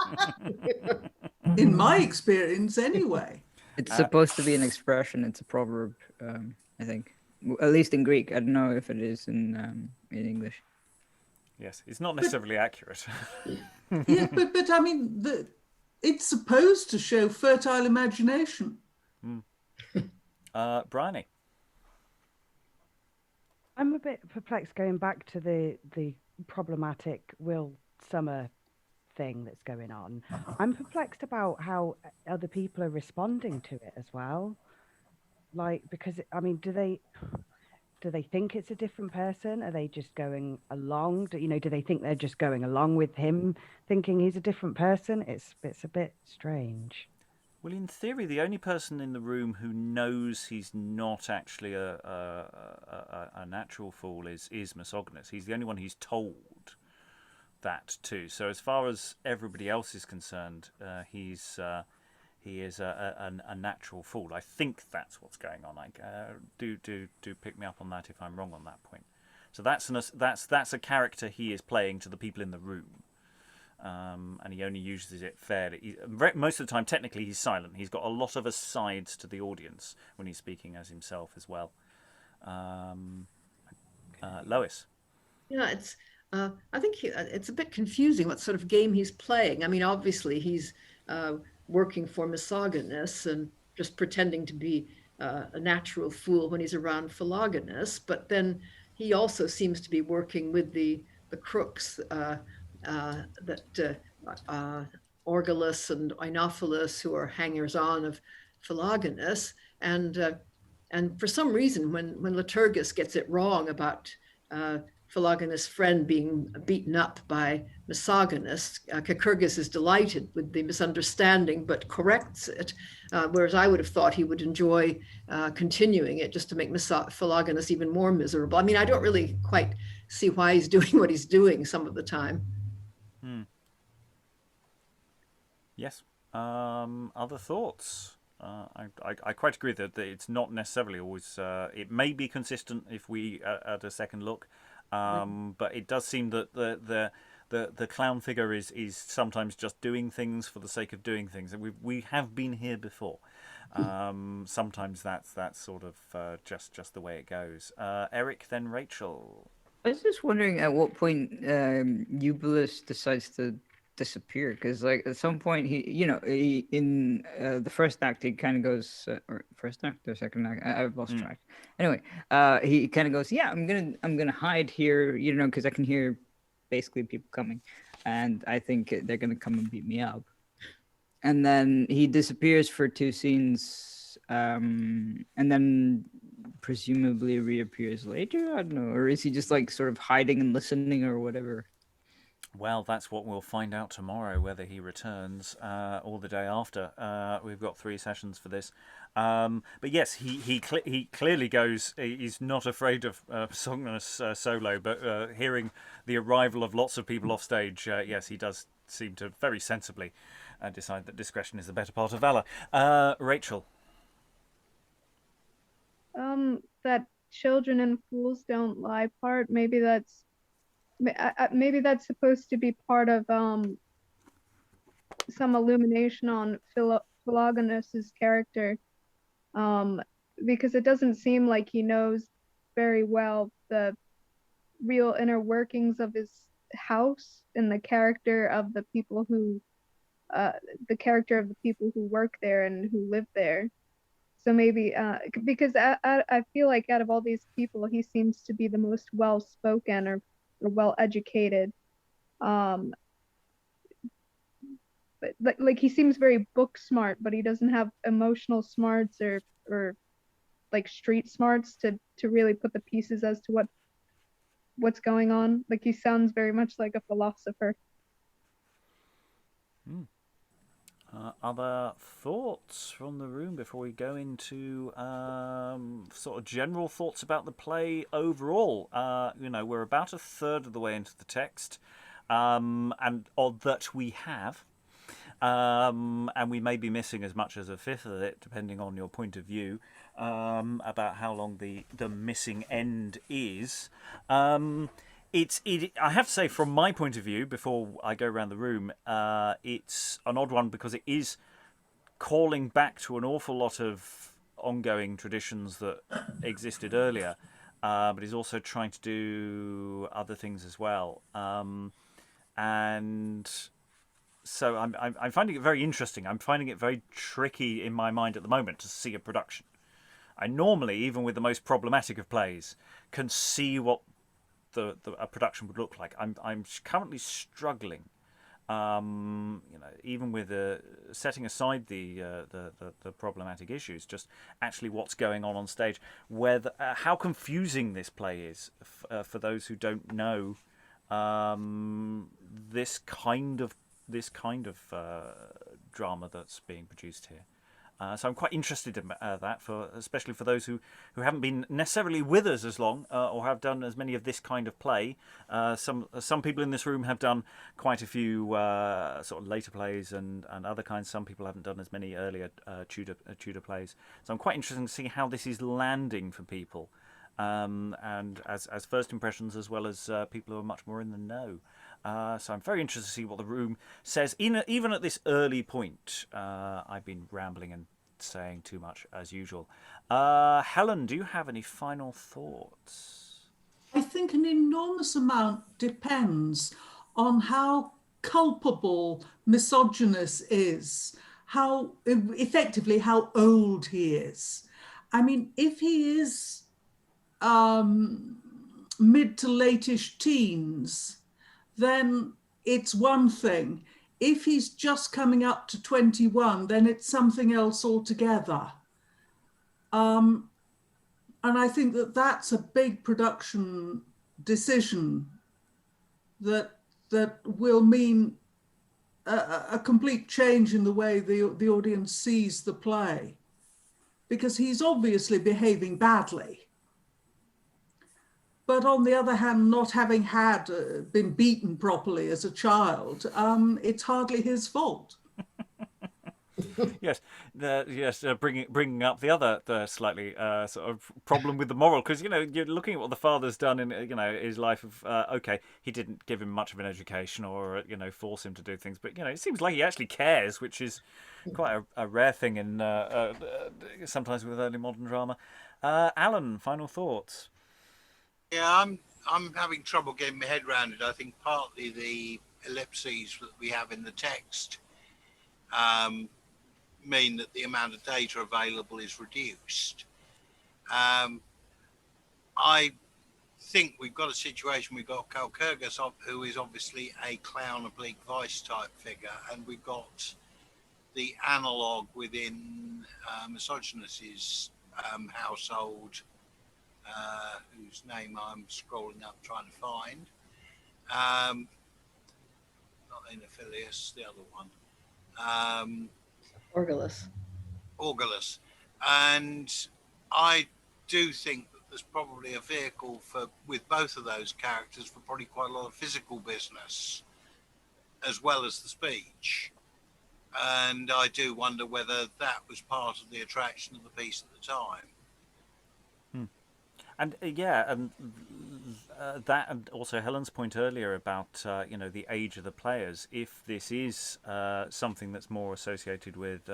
In my experience, anyway. It's supposed to be an expression. It's a proverb, I think. At least in Greek. I don't know if it is in English. Yes, it's not necessarily accurate. Yeah, but I mean, it's supposed to show fertile imagination. Briony. I'm a bit perplexed going back to the problematic Will Summer thing that's going on. I'm perplexed about how other people are responding to it as well. Like, because, I mean, do they think it's a different person? Are they just going along? Do they think they're just going along with him thinking he's a different person? It's a bit strange. Well, in theory, the only person in the room who knows he's not actually a natural fool is Misogonus. He's the only one he's told that to. So as far as everybody else is concerned, he is a natural fool. I think that's what's going on. Do pick me up on that if I'm wrong on that point. So that's a character he is playing to the people in the room. And he only uses it fairly. Most of the time, technically, he's silent. He's got a lot of asides to the audience when he's speaking as himself as well. Lois. Yeah, it's. I think it's a bit confusing what sort of game he's playing. I mean, obviously, he's working for Misogonus and just pretending to be a natural fool when he's around Philogonus. But then he also seems to be working with the crooks. That Orgalus and Oenophilus, who are hangers-on of Philogonus, and for some reason, when Liturgus gets it wrong about Philogonus' friend being beaten up by Misogonus, Cacurgus is delighted with the misunderstanding, but corrects it. Whereas I would have thought he would enjoy continuing it just to make Philogonus even more miserable. I mean, I don't really quite see why he's doing what he's doing some of the time. Yes. Other thoughts? I quite agree that it's not necessarily always. It may be consistent if we at a second look, but it does seem that the clown figure is sometimes just doing things for the sake of doing things, and we have been here before. Sometimes that's sort of just the way it goes. Eric, then Rachael. I was just wondering at what point Eupelas decides to disappear, because like at some point he in the first act he kind of goes or first act or second act, I've lost track. Anyway, he kind of goes, yeah, I'm gonna hide here, because I can hear basically people coming, and I think they're gonna come and beat me up. And then he disappears for 2 scenes, and then presumably reappears later. I don't know, or is he just like sort of hiding and listening or whatever? Well, that's what we'll find out tomorrow, whether he returns or the day after. We've got 3 sessions for this. But yes, he clearly goes, he's not afraid of Misogonus solo, but hearing the arrival of lots of people off stage, yes, he does seem to very sensibly decide that discretion is the better part of valor. Rachael. That children and fools don't lie part, maybe that's supposed to be part of some illumination on Philogonus's character, because it doesn't seem like he knows very well the real inner workings of his house and the character of the people who work there and who live there. So maybe because I feel like out of all these people, he seems to be the most well-spoken or well-educated. But like he seems very book smart, but he doesn't have emotional smarts or like street smarts to really put the pieces as to what's going on. Like he sounds very much like a philosopher. Other thoughts from the room before we go into sort of general thoughts about the play overall? We're about a third of the way into the text, or that we have. And we may be missing as much as a fifth of it, depending on your point of view, about how long the missing end is. I have to say, from my point of view, before I go around the room, it's an odd one because it is calling back to an awful lot of ongoing traditions that existed earlier, but is also trying to do other things as well. And so I'm finding it very interesting. I'm finding it very tricky in my mind at the moment to see a production. I normally, even with the most problematic of plays, can see what a production would look like. I'm currently struggling, even with setting aside the problematic issues, just actually what's going on stage, how confusing this play is for those who don't know this kind of drama that's being produced here. So I'm quite interested in that, especially for those who haven't been necessarily with us as long or have done as many of this kind of play. Some people in this room have done quite a few sort of later plays and other kinds. Some people haven't done as many earlier Tudor plays. So I'm quite interested to see how this is landing for people, and as first impressions as well as people who are much more in the know. So I'm very interested to see what the room says. Even at this early point, I've been rambling and saying too much as usual. Helen, do you have any final thoughts? I think an enormous amount depends on how culpable Misogonus is, how effectively how old he is. I mean, if he is mid to late-ish teens, then it's one thing. If he's just coming up to 21, then it's something else altogether. And I think that's a big production decision that will mean a complete change in the way the audience sees the play, because he's obviously behaving badly. But on the other hand, not having been beaten properly as a child, it's hardly his fault. Yes, bringing up the other slightly sort of problem with the moral, because you're looking at what the father's done in his life of okay, he didn't give him much of an education or force him to do things, but it seems like he actually cares, which is quite a rare thing in sometimes with early modern drama. Alan, final thoughts. Yeah, I'm having trouble getting my head around it. I think partly the ellipses that we have in the text mean that the amount of data available is reduced. I think we've got a situation, we've got Cacurgus, who is obviously a clown oblique vice type figure, and we've got the analogue within Misogonus's household, whose name I'm scrolling up trying to find. Not Oenophilus, the other one. Orgalus. And I do think that there's probably a vehicle with both of those characters for probably quite a lot of physical business as well as the speech. And I do wonder whether that was part of the attraction of the piece at the time. And that, and also Helen's point earlier about the age of the players. If this is something that's more associated with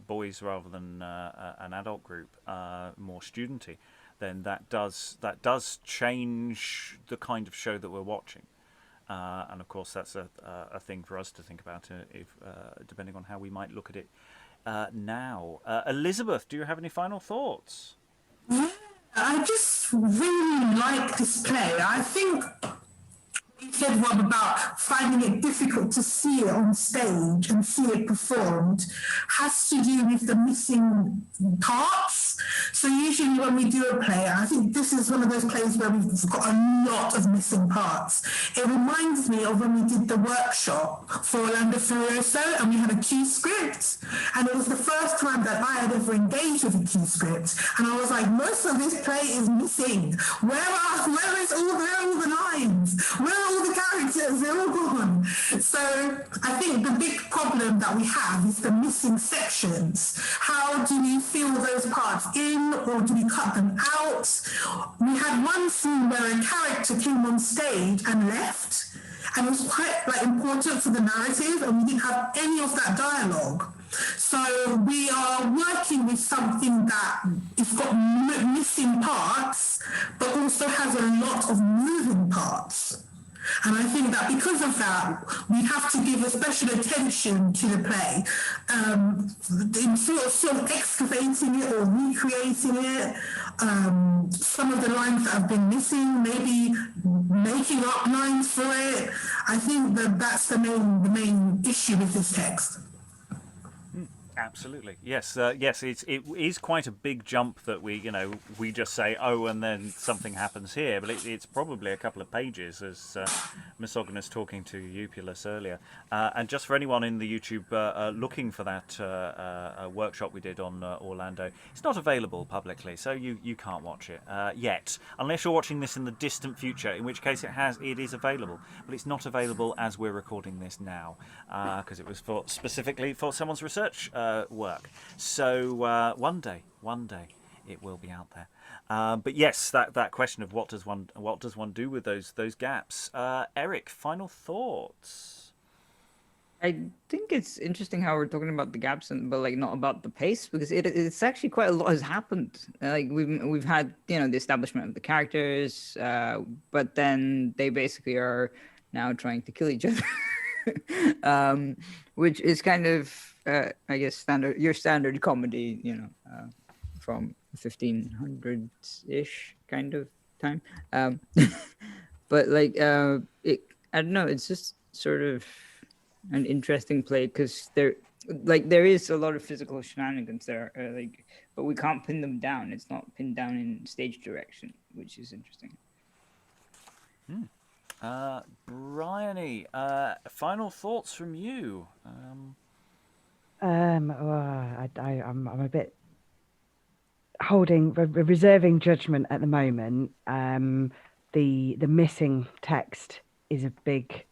boys rather than an adult group, more studenty, then that does change the kind of show that we're watching. And of course, that's a thing for us to think about, depending on how we might look at it now. Elizabeth, do you have any final thoughts? I just really like this play. I think you said, Rob, about finding it difficult to see it on stage and see it performed has to do with the missing parts. parts. So usually when we do a play, I think this is one of those plays where we've got a lot of missing parts. It reminds me of when we did the workshop for Orlando Furioso and we had a Q script, and it was the first time that I had ever engaged with a Q script, and I was like, most of this play is missing. Where are all the lines? Where are all the characters? They're all gone. So I think the big problem that we have is the missing sections. How do we fill those parts in, or do we cut them out? We had one scene where a character came on stage and left, and it was quite important for the narrative, and we didn't have any of that dialogue. So we are working with something that has got missing parts, but also has a lot of moving parts. And I think that because of that, we have to give a special attention to the play, in sort of excavating it or recreating it. Some of the lines that have been missing, maybe making up lines for it. I think that that's the main issue with this text. Absolutely, yes, yes. It is quite a big jump that we just say, oh, and then something happens here, but it's probably a couple of pages, as Misogonus talking to Eupelas earlier. And just for anyone in the YouTube looking for that workshop we did on Orlando, it's not available publicly, so you can't watch it yet, unless you're watching this in the distant future, in which case it is available, but it's not available as we're recording this now, because it was specifically for someone's research work. So one day it will be out there. But yes, that question of what does one do with those gaps? Eric, final thoughts? I think it's interesting how we're talking about the gaps, but not about the pace, because it's actually quite a lot has happened. We've had the establishment of the characters, but then they basically are now trying to kill each other, which is kind of I guess your standard comedy, from 1500s-ish kind of time. But I don't know, it's just sort of an interesting play, because there is a lot of physical shenanigans there, but we can't pin them down. It's not pinned down in stage direction, which is interesting. Briony, final thoughts from you? I'm a bit reserving judgment at the moment. The missing text is a big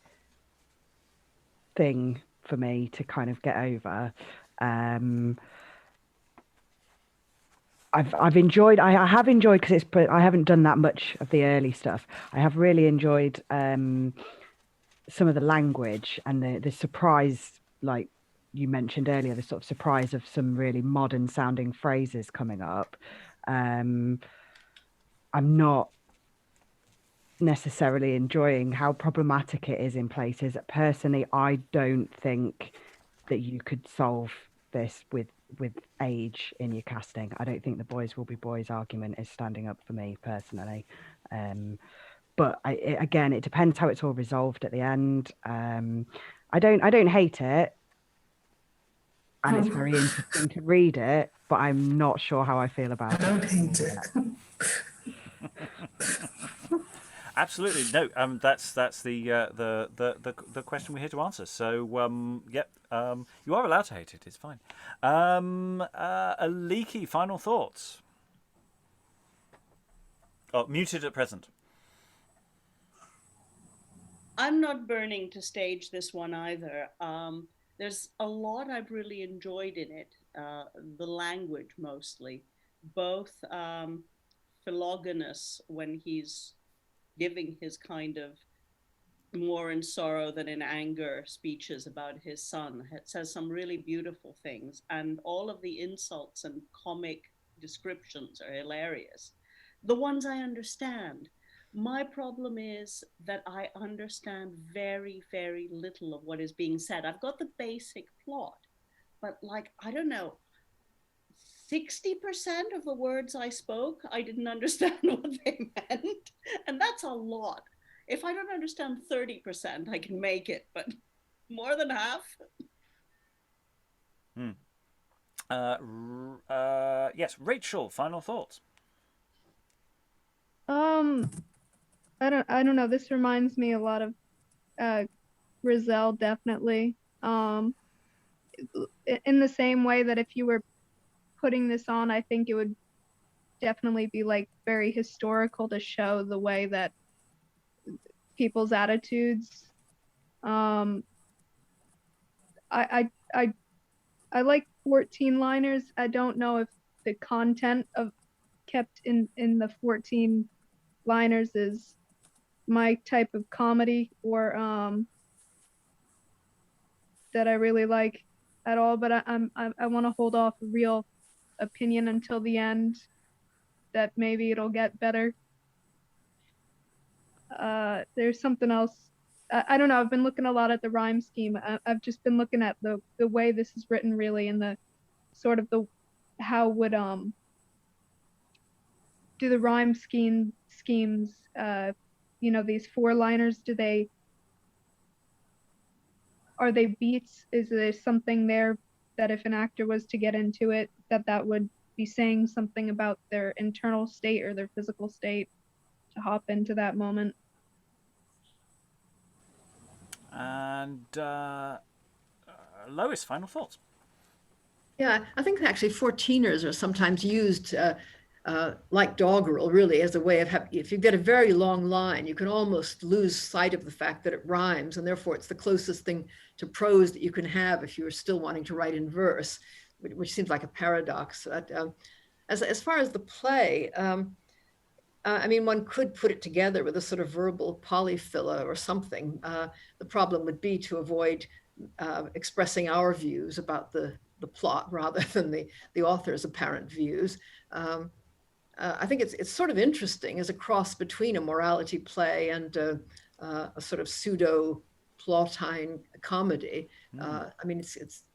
thing for me to kind of get over. I have enjoyed because I haven't done that much of the early stuff. I have really enjoyed some of the language and the surprise, like you mentioned earlier, the sort of surprise of some really modern sounding phrases coming up. I'm not necessarily enjoying how problematic it is in places. Personally, I don't think that you could solve this with age in your casting. I don't think the boys will be boys argument is standing up for me personally. But again, it depends how it's all resolved at the end. I don't hate it, and it's very interesting to read it, but I'm not sure how I feel about it. I don't hate it. Absolutely no. That's the question we're here to answer. So you are allowed to hate it. It's fine. Aliki, final thoughts. Oh, muted at present. I'm not burning to stage this one either. There's a lot I've really enjoyed in it. The language mostly, both Philogonus, when he's giving his kind of more in sorrow than in anger speeches about his son, it says some really beautiful things, and all of the insults and comic descriptions are hilarious. The ones I understand. My problem is that I understand very, very little of what is being said. I've got the basic plot, but I don't know, 60% of the words I spoke, I didn't understand what they meant. And that's a lot. If I don't understand 30%, I can make it, but more than half. Yes, Rachael, final thoughts. I don't know. This reminds me a lot of Grizel, definitely. In the same way that if you were putting this on, I think it would definitely be like very historical to show the way that people's attitudes. I like 14-liners. I don't know if the content of kept in the 14-liners is my type of comedy or that I really like at all, but I want to hold off a real opinion until the end, that maybe it'll get better. There's something else. I don't know. I've been looking a lot at the rhyme scheme. I've just been looking at the way this is written, really, and the sort of the how would do the rhyme schemes these 4-liners, are they beats? Is there something there that if an actor was to get into it, that would be saying something about their internal state or their physical state to hop into that moment? And Lois, final thoughts. Yeah, I think actually 14ers are sometimes used like doggerel, really, as a way of if you get a very long line, you can almost lose sight of the fact that it rhymes, and therefore it's the closest thing to prose that you can have if you're still wanting to write in verse, which seems like a paradox. As far as the play, I mean, one could put it together with a sort of verbal polyphila or something. The problem would be to avoid expressing our views about the plot rather than the author's apparent views. I think it's sort of interesting as a cross between a morality play and a sort of pseudo plotine comedy. I mean, it's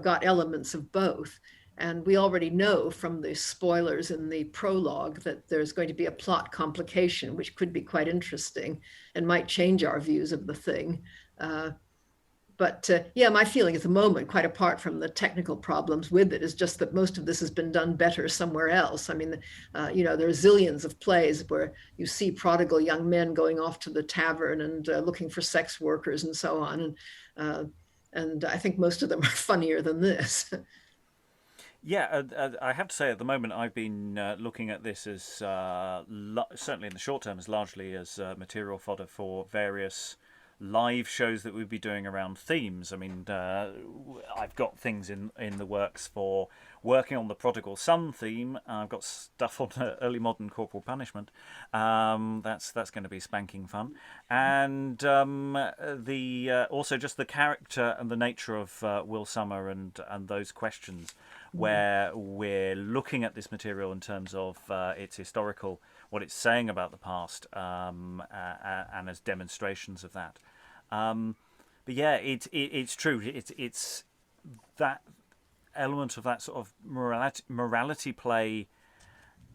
got elements of both. And we already know from the spoilers in the prologue that there's going to be a plot complication, which could be quite interesting and might change our views of the thing. But my feeling at the moment, quite apart from the technical problems with it, is just that most of this has been done better somewhere else. I mean, there are zillions of plays where you see prodigal young men going off to the tavern and looking for sex workers and so on. And I think most of them are funnier than this. Yeah, I have to say at the moment I've been looking at this as, certainly in the short term, as largely as material fodder for various live shows that we'd be doing around themes. I mean, I've got things in the works for working on the prodigal son theme. I've got stuff on early modern corporal punishment. That's going to be spanking fun. And also just the character and the nature of Will Summer and those questions, where we're looking at this material in terms of its historical, what it's saying about the past, and as demonstrations of that. But yeah, it's true. It's that element of that sort of morality play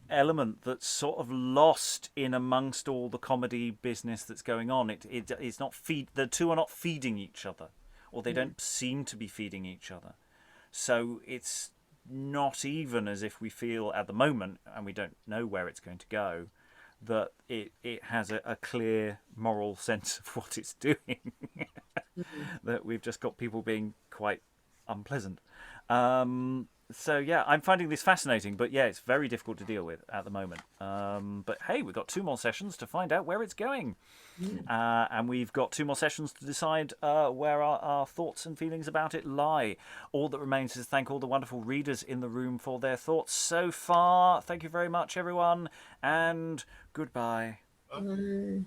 element that's sort of lost in amongst all the comedy business that's going on. It's not the two are not feeding each other, or they don't seem to be feeding each other. So it's not even as if we feel at the moment, and we don't know where it's going to go, that it has a clear moral sense of what it's doing. That we've just got people being quite unpleasant. So yeah, I'm finding this fascinating, but yeah, it's very difficult to deal with at the moment. But hey, we've got 2 more sessions to find out where it's going. And we've got 2 more sessions to decide where our thoughts and feelings about it lie. All that remains is to thank all the wonderful readers in the room for their thoughts so far. Thank you very much, everyone, and goodbye. Bye.